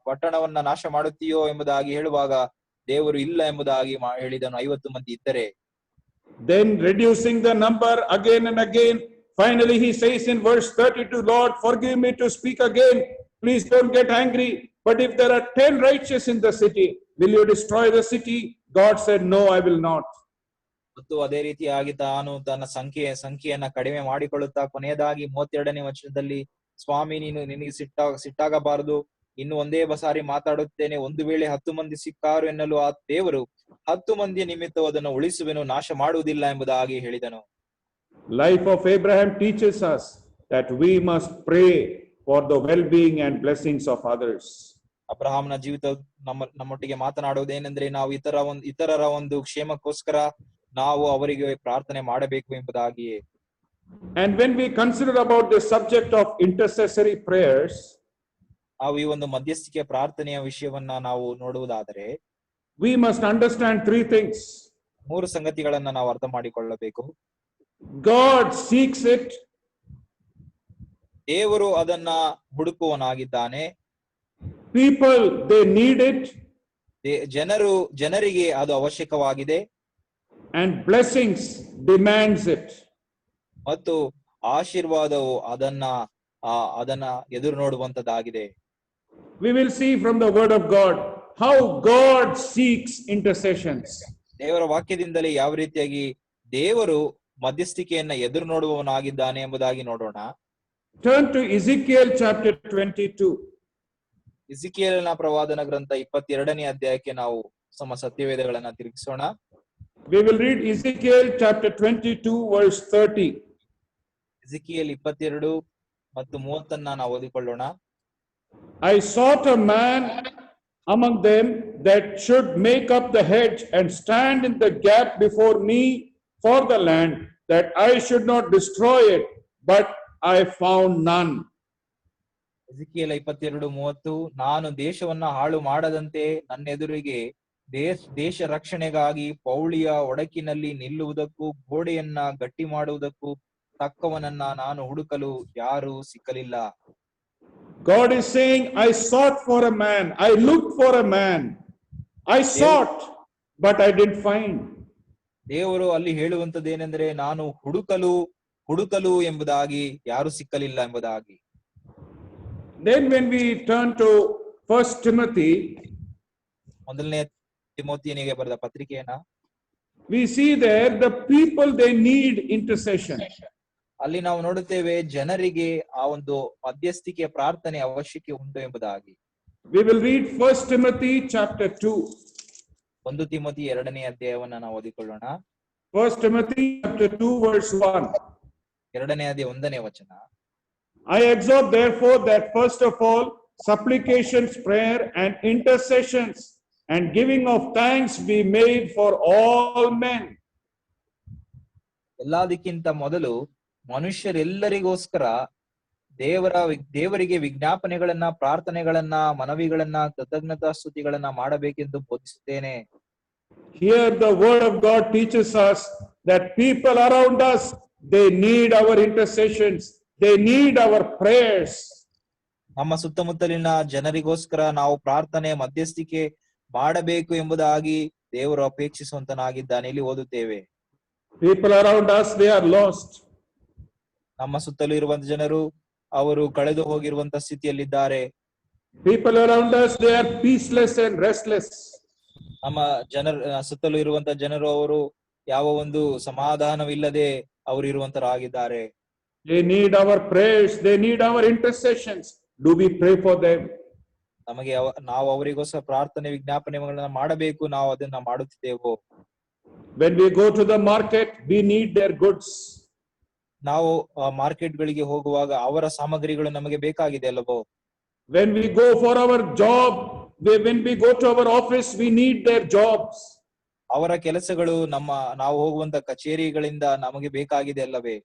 ಪಟ್ಟಣವನ್ನ ನಾಶ ಮಾಡುತ್ತೀಯೋ ಎಂಬುದಾಗಿ ಹೇಳುವಾಗ ದೇವರು ಇಲ್ಲ ಎಂಬುದಾಗಿ ಹೇಳಿದನು. 50 ಮಂದಿ ಇದ್ದರೆ.
Then reducing the number again and again, finally he says in verse 32, Lord, forgive me to speak again. Please don't get angry. But if there are 10 righteous in the city, will you destroy the city? God said, No, I will not.
ಮತ್ತು ಅದೇ ರೀತಿಯಾಗಿ ತಾನು ತನ್ನ ಸಂಖ್ಯೆಯನ್ನ ಕಡಿಮೆ ಮಾಡಿಕೊಳ್ಳುತ್ತಾ ಕೊನೆಯದಾಗಿ 32ನೇ ವಚನದಲ್ಲಿ, ಸ್ವಾಮಿ ನೀನು ನಿನಗೆ ಸಿಟ್ಟಾಗಬಾರದು, ಇನ್ನು ಒಂದೇ ಸಾರಿ ಮಾತಾಡುತ್ತೇನೆ. ಒಂದು ವೇಳೆ 10 ಮಂದಿ ಸಿಕ್ಕಾರು ಎನ್ನಲು ಆ ದೇವರು 10 ಮಂದಿಯ ನಿಮಿತ್ತ ಅದನ್ನು ಉಳಿಸುವೆನು, ನಾಶ ಮಾಡುವುದಿಲ್ಲ ಎಂಬುದಾಗಿ ಹೇಳಿದನು.
Life of Abraham teaches us that we must pray for the well-being and blessings of others.
ಅಬ್ರಹಾಮನ ಜೀವಿತ ನಮ್ಮೊಟ್ಟಿಗೆ ಮಾತನಾಡುವುದೇನೆಂದ್ರೆ ನಾವು ಇತರರ ಒಂದು ಕ್ಷೇಮಕ್ಕೋಸ್ಕರ ನಾವು ಅವರಿಗೆ ಪ್ರಾರ್ಥನೆ ಮಾಡಬೇಕು ಎಂಬುದಾಗಿಯೇ.
And when we consider about the subject of intercessory prayers,
ನಾವು ಈ ಒಂದು ಮಧ್ಯಸ್ಥಿಕೆ ಪ್ರಾರ್ಥನೆಯ ವಿಷಯವನ್ನ ನಾವು ನೋಡುವುದಾದರೆ
we must understand 3 things.
3 ಸಂಗತಿಗಳನ್ನ ನಾವು ಅರ್ಥ ಮಾಡಿಕೊಳ್ಳಬೇಕು.
God seeks it.
ದೇವರು ಅದನ್ನ ಹುಡುಕುವನಾಗಿದ್ದಾನೆ.
People, they need it.
ಜನರಿಗೆ ಅದು ಅವಶ್ಯಕವಾಗಿದೆ.
And blessings demands it.
ಮತ್ತು ಆಶೀರ್ವಾದವು ಅದನ್ನ ಎದುರು ನೋಡುವಂತದ್ದಾಗಿದೆ.
We will see from the word of God how God seeks intercessions.
ದೇವರ ವಾಕ್ಯದಿಂದಲೇ ಯಾವ ರೀತಿಯಾಗಿ ದೇವರು ಮಧ್ಯಸ್ಥಿಕೆಯನ್ನ ಎದುರು ನೋಡುವವನಾಗಿದ್ದಾನೆ ಎಂಬುದಾಗಿ ನೋಡೋಣ.
Turn to Ezekiel chapter 22.
ಇಸಿಕಿಯೇಲನ ಪ್ರವಾದನ ಗ್ರಂಥ 22ನೇ ಅಧ್ಯಾಯಕ್ಕೆ ನಾವು ನಮ್ಮ ಸತ್ಯವೇದಗಳನ್ನ ತಿರುಗಿಸೋಣ.
We will read Ezekiel chapter 22 verse 30.
ಇಸಿಕಿಯೇಲ್ 22 ಮತ್ತು 30 ನಾವು ಓದಿಕೊಳ್ಳೋಣ.
I sought a man among them that should make up the hedge and stand in the gap before me for the land, that I should not destroy it, but I found none.
ಇಸಿಕಿಯೇಲ 22:30 ನಾನು ದೇಶವನ್ನ ಹಾಳು ಮಾಡದಂತೆ ನನ್ನ ಎದುರಿಗೆ ದೇಶ ರಕ್ಷಣೆಗಾಗಿ ಪೌಳಿಯ ಒಡಕಿನಲ್ಲಿ ನಿಲ್ಲುವುದಕ್ಕೂ ಗೋಡೆಯನ್ನ ಗಟ್ಟಿ ಮಾಡುವುದಕ್ಕೂ ತಕ್ಕವನನ್ನ ನಾನು ಹುಡುಕಲು ಯಾರೂ ಸಿಕ್ಕಲಿಲ್ಲ.
God is saying, I sought for a man, I looked for a man, I sought, but I didn't find.
ದೇವರು ಅಲ್ಲಿ ಹೇಳುವಂತದ್ದೇನೆಂದ್ರೆ ನಾನು ಹುಡುಕಲು ಎಂಬುದಾಗಿ ಯಾರು ಸಿಕ್ಕಲಿಲ್ಲ ಎಂಬುದಾಗಿ.
Then when we turn to 1 Timothy,
ಮೊದಲನೇ ತಿಮೋಥಿಯನಿಗೆ ಬರೆದ ಪತ್ರಿಕೆಯನ್ನ
we see there the people, they need intercession.
ಅಲ್ಲಿ ನಾವು ನೋಡುತ್ತೇವೆ ಜನರಿಗೆ ಆ ಒಂದು ಮಧ್ಯಸ್ಥಿಕೆಯ ಪ್ರಾರ್ಥನೆ ಅವಶ್ಯಕ ಉಂಟು ಎಂಬುದಾಗಿ.
We will read 1 Timothy chapter 2.
1 Timothy 2ನೇ ಅಧ್ಯಾಯವನ್ನ ನಾವು ಓದಿಕೊಳ್ಳೋಣ.
1 Timothy chapter 2 verse 1.
2ನೇ ಅಧ್ಯಾಯ 1ನೇ ವಚನ.
I exhort therefore that first of all supplications, prayer and intercessions and giving of thanks be made for all men.
ಎಲ್ಲದಕ್ಕಿಂತ ಮೊದಲು ಮನುಷ್ಯರೆಲ್ಲರಿಗೋಸ್ಕರ ದೇವರಿಗೆ ವಿಜ್ಞಾಪನೆಗಳನ್ನ, ಪ್ರಾರ್ಥನೆಗಳನ್ನ, ಮನವಿಗಳನ್ನ, ಕೃತಜ್ಞತಾ ಸ್ತುತಿಗಳನ್ನ ಮಾಡಬೇಕೆಂದು ಬೋಧಿಸುತ್ತೇನೆ.
Here the word of God teaches us that people around us, they need our intercessions, they need our prayers.
ನಮ್ಮ ಸುತ್ತಮುತ್ತಲಿನ ಜನರಿಗೋಸ್ಕರ ನಾವು ಪ್ರಾರ್ಥನೆ, ಮಧ್ಯಸ್ಥಿಕೆ ಮಾಡಬೇಕು ಎಂಬುದಾಗಿ ದೇವರು ಅಪೇಕ್ಷಿಸುವಂತನಾಗಿದ್ದಾನೆ. ಇಲ್ಲಿ ಓದುತ್ತೇವೆ,
People around us, they are lost.
ನಮ್ಮ ಸುತ್ತಲೂ ಇರುವಂತ ಜನರು ಅವರು ಕಳೆದು ಹೋಗಿರುವಂತ ಸ್ಥಿತಿಯಲ್ಲಿದ್ದಾರೆ.
People around us, they are peaceless and restless.
ನಮ್ಮ ಸುತ್ತಲೂ ಇರುವಂತ ಜನರು ಅವರು ಯಾವ ಒಂದು ಸಮಾಧಾನವಿಲ್ಲದೆ ಅವರು ಇರುವಂತರಾಗಿದ್ದಾರೆ.
They need our prayers, they need our intercessions. Do we pray for them?
ನಮಗೆ ನಾವು ಅವರಿಗೋಸ್ಕರ ಪ್ರಾರ್ಥನೆ, ವಿಜ್ಞಾಪನೆಗಳನ್ನ ಮಾಡಬೇಕು. ನಾವು ಅದನ್ನ ಮಾಡುತ್ತಿದ್ದೇವೋ?
When we go to the market, we need their goods.
ನಾವು ಮಾರ್ಕೆಟ್ ಗಳಿಗೆ ಹೋಗುವಾಗ ಅವರ ಸಾಮಗ್ರಿಗಳು ನಮಗೆ ಬೇಕಾಗಿದೆ ಅಲ್ಲವೋ?
When we go for our job, when we go to our office, we need their jobs.
ಅವರ ಕೆಲಸಗಳು ನಾವು ಹೋಗುವಂತ ಕಚೇರಿಗಳಿಂದ ನಮಗೆ ಬೇಕಾಗಿದೆ ಅಲ್ಲವೇ?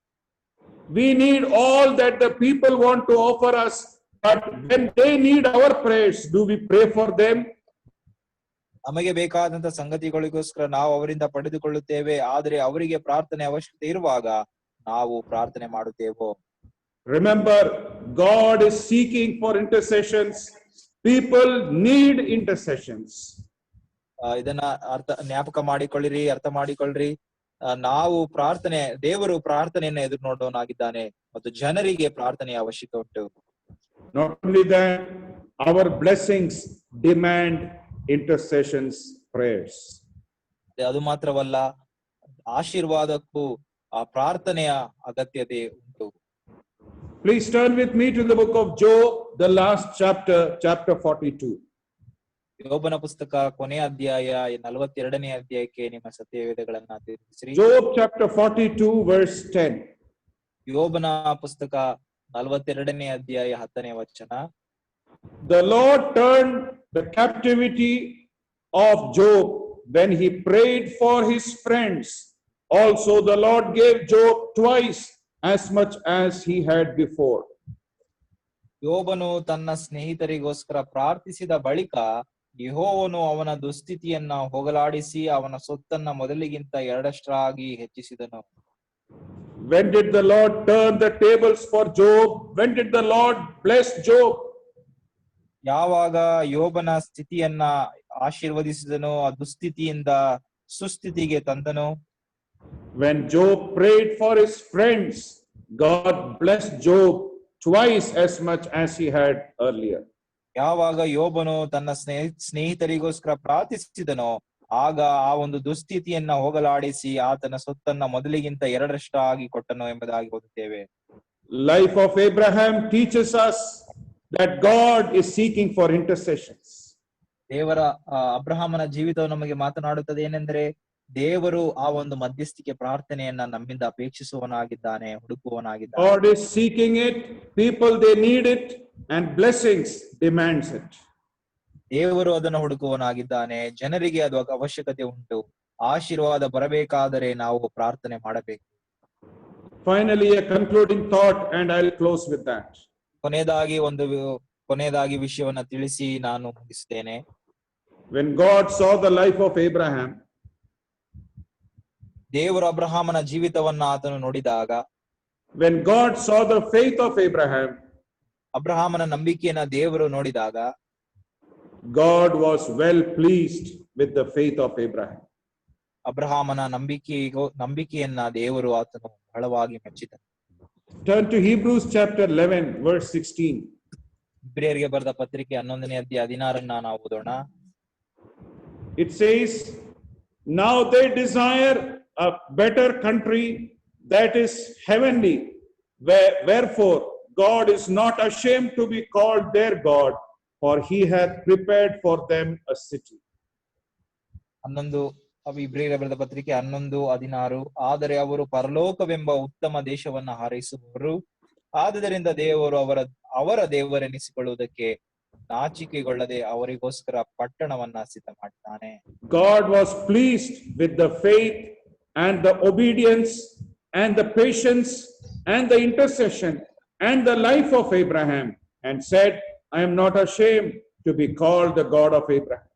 We need all that the people want to offer us, but when they need our prayers, do we pray for them?
ನಮಗೆ ಬೇಕಾದಂತ ಸಂಗತಿಗಳಿಗೋಸ್ಕರ ನಾವು ಅವರಿಂದ ಪಡೆದುಕೊಳ್ಳುತ್ತೇವೆ, ಆದ್ರೆ ಅವರಿಗೆ ಪ್ರಾರ್ಥನೆ ಅವಶ್ಯಕತೆ ಇರುವಾಗ ನಾವು ಪ್ರಾರ್ಥನೆ ಮಾಡುತ್ತೇವೋ?
Remember, God is seeking for intercessions. People need intercessions.
ಇದನ್ನ ಜ್ಞಾಪಕ ಮಾಡಿಕೊಳ್ಳಿರಿ, ಅರ್ಥ ಮಾಡಿಕೊಳ್ಳ್ರಿ. ನಾವು ದೇವರು ಪ್ರಾರ್ಥನೆಯನ್ನ ಎದುರು ನೋಡೋನಾಗಿದ್ದಾನೆ ಮತ್ತು ಜನರಿಗೆ ಪ್ರಾರ್ಥನೆಯ ಅವಶ್ಯಕ ಉಂಟು.
Not only that, our blessings demand intercessions, prayers.
ಅದು ಮಾತ್ರವಲ್ಲ, ಆಶೀರ್ವಾದಕ್ಕೂ ಆ ಪ್ರಾರ್ಥನೆಯ ಅಗತ್ಯತೆ ಉಂಟು.
Please turn with me to the book of Job, the last chapter 42.
ಯೋಬನ ಪುಸ್ತಕ ಕೊನೆಯ ಅಧ್ಯಾಯ 42ನೇ ಅಧ್ಯಾಯಕ್ಕೆ ನಿಮ್ಮ ಸತ್ಯವೇದಗಳನ್ನ ತಿರುಗಿಸಿರಿ.
Job chapter 42 verse 10.
ಯೋಬನ ಪುಸ್ತಕ 42ನೇ ಅಧ್ಯಾಯ 10ನೇ ವಚನ.
The Lord turned the captivity of Job when he prayed for his friends. Also the Lord gave Job twice as much as he had before.
ಯೋಬನು ತನ್ನ ಸ್ನೇಹಿತರಿಗೋಸ್ಕರ ಪ್ರಾರ್ಥಿಸಿದ ಬಳಿಕ ಯೆಹೋವನು ಅವನ ದುಸ್ಥಿತಿಯನ್ನ ಹೋಗಲಾಡಿಸಿ ಅವನ ಸೊತ್ತನ್ನ ಮೊದಲಿಗಿಂತ ಎರಡಷ್ಟಾಗಿ ಹೆಚ್ಚಿಸಿದನು.
When did the Lord turn the tables for Job? When did the Lord bless Job?
ಯಾವಾಗ ಯೋಬನ ಸ್ಥಿತಿಯನ್ನ ಆಶೀರ್ವದಿಸಿದನು, ಆ ದುಸ್ಥಿತಿಯಿಂದ ಸುಸ್ಥಿತಿಗೆ ತಂದನು?
When Job prayed for his friends, God blessed Job twice as much as he had earlier.
ಯಾವಾಗ ಯೋಬನು ತನ್ನ ಸ್ನೇಹಿತರಿಗೋಸ್ಕರ ಪ್ರಾರ್ಥಿಸಿದನೋ ಆಗ ಆ ಒಂದು ದುಸ್ಥಿತಿಯನ್ನ ಹೋಗಲಾಡಿಸಿ ಆತನ ಸೊತ್ತನ್ನ ಮೊದಲಿಗಿಂತ ಎರಡರಷ್ಟಾಗಿ ಕೊಟ್ಟನು ಎಂಬುದಾಗಿ ಓದುತ್ತೇವೆ.
Life of Abraham teaches us that God is seeking for intercessions.
ದೇವರ ಅಬ್ರಹಾಮನ ಜೀವಿತವು ನಮಗೆ ಮಾತನಾಡುತ್ತದೆ ಏನೆಂದರೆ ದೇವರು ಆ ಒಂದು ಮಧ್ಯಸ್ಥಿಕೆ ಪ್ರಾರ್ಥನೆಯನ್ನ ನಮ್ಮಿಂದ ಅಪೇಕ್ಷಿಸುವವನಾಗಿದ್ದಾನೆ, ಹುಡುಕುವವನಾಗಿದ್ದಾನೆ.
God is seeking it, people they need it, and blessings demands it.
ದೇವರು ಅದನ್ನು ಹುಡುಕುವವನಾಗಿದ್ದಾನೆ, ಜನರಿಗೆ ಅದು ಅವಶ್ಯಕತೆ ಉಂಟು, ಆಶೀರ್ವಾದ ಬರಬೇಕಾದರೆ ನಾವು ಪ್ರಾರ್ಥನೆ ಮಾಡಬೇಕು.
Finally, a concluding thought, and I'll close with that.
ಕೊನೆಯದಾಗಿ ವಿಷಯವನ್ನ ತಿಳಿಸಿ ನಾನು ಮುಗಿಸ್ತೇನೆ.
When God saw the life of Abraham,
ದೇವರು ಅಬ್ರಹಾಮನ ಜೀವಿತವನ್ನ ಆತನು ನೋಡಿದಾಗ,
when God saw the faith of Abraham,
ಅಬ್ರಹಾಮನ ನಂಬಿಕೆಯನ್ನ ದೇವರು ನೋಡಿದಾಗ,
God was well pleased with the faith of Abraham.
ಅಬ್ರಹಾಮನ ನಂಬಿಕೆಯನ್ನ ದೇವರು ಆತನು ಬಹಳವಾಗಿ ಮೆಚ್ಚಿದನು.
Turn to Hebrews chapter 11 verse 16.
ಇಬ್ರಿಯರಿಗೆ ಬರೆದ ಪತ್ರಿಕೆ 11ನೇ ಅಧ್ಯಾಯ 16 ನಾವು ಓದೋಣ.
It says, now they desire a better country that is heavenly, wherefore God is not ashamed to be called their God, for he hath prepared for them a city.
ಇಬ್ರಿಯರಿಗೆ ಬರೆದ ಪತ್ರಿಕೆ 11:16. ಆದರೆ ಅವರು ಪರಲೋಕವೆಂಬ ಉತ್ತಮ ದೇಶವನ್ನ ಹಾರೈಸುವವರು, ಆದುದರಿಂದ ದೇವರು ಅವರ ದೇವರೆನಿಸಿಕೊಳ್ಳುವುದಕ್ಕೆ ನಾಚಿಕೆಗೊಳ್ಳದೆ ಅವರಿಗೋಸ್ಕರ ಪಟ್ಟಣವನ್ನ ಸಿದ್ಧ ಮಾಡಿದ್ದಾನೆ.
God was pleased with the faith and the obedience and the patience and the intercession and the life of Abraham, and said, I am not ashamed to be called the God of Abraham.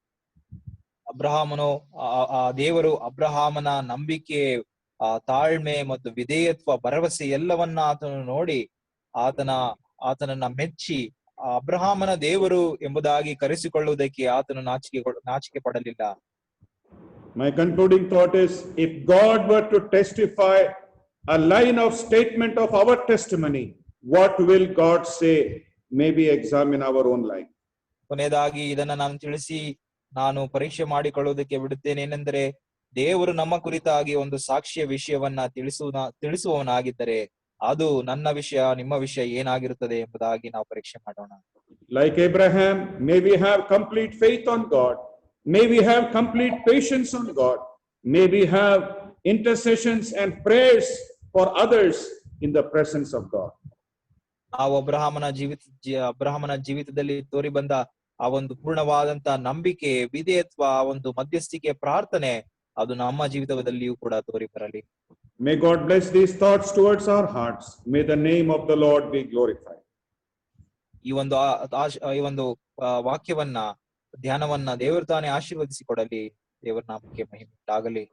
ದೇವರು ಅಬ್ರಹಾಮನ ನಂಬಿಕೆ, ತಾಳ್ಮೆ ಮತ್ತು ವಿಧೇಯತ್ವ, ಭರವಸೆ ಎಲ್ಲವನ್ನ ಆತನು ನೋಡಿ ಆತನನ್ನ ಮೆಚ್ಚಿ ಅಬ್ರಹಾಮನ ದೇವರು ಎಂಬುದಾಗಿ ಕರೆಸಿಕೊಳ್ಳುವುದಕ್ಕೆ ಆತನು ನಾಚಿಕೆ ಪಡಲಿಲ್ಲ.
My concluding thought is, if God were to testify a line of statement of our testimony, what will God say? Maybe examine our own life.
ಕೊನೆಯದಾಗಿ ಇದನ್ನ ನಾನು ಪರೀಕ್ಷೆ ಮಾಡಿಕೊಳ್ಳುವುದಕ್ಕೆ ಬಿಡುತ್ತೇನೆ. ಏನೆಂದರೆ, ದೇವರು ನಮ್ಮ ಕುರಿತಾಗಿ ಒಂದು ಸಾಕ್ಷಿಯ ವಿಷಯವನ್ನ ತಿಳಿಸುವವನಾಗಿದ್ದರೆ ಅದು ನನ್ನ ವಿಷಯ, ನಿಮ್ಮ ವಿಷಯ ಏನಾಗಿರುತ್ತದೆ ಎಂಬುದಾಗಿ ನಾವು ಪರೀಕ್ಷೆ ಮಾಡೋಣ.
Like Abraham, may we have complete faith on God, may we have complete patience on God, may we have intercessions and prayers for others in the presence of God.
ನಾವು ಅಬ್ರಹಾಮನ ಜೀವಿತದಲ್ಲಿ ತೋರಿ ಬಂದ ಆ ಒಂದು ಪೂರ್ಣವಾದಂತ ನಂಬಿಕೆ, ವಿಧೇಯತ್ವ, ಆ ಒಂದು ಮಧ್ಯಸ್ಥಿಕೆ ಪ್ರಾರ್ಥನೆ ಅದು ನಮ್ಮ ಜೀವಿತದಲ್ಲಿಯೂ ಕೂಡ ತೋರಿ ಬರಲಿ.
May God bless these thoughts towards our hearts. May the name of the Lord be glorified.
ಈ ಒಂದು ವಾಕ್ಯವನ್ನ, ಧ್ಯಾನವನ್ನ ದೇವರು ತಾನೇ ಆಶೀರ್ವದಿಸಿ ಕೊಡಲಿ. ದೇವರ ನಾಮಕ್ಕೆ ಮಹಿಮೆ ಉಂಟಾಗಲಿ.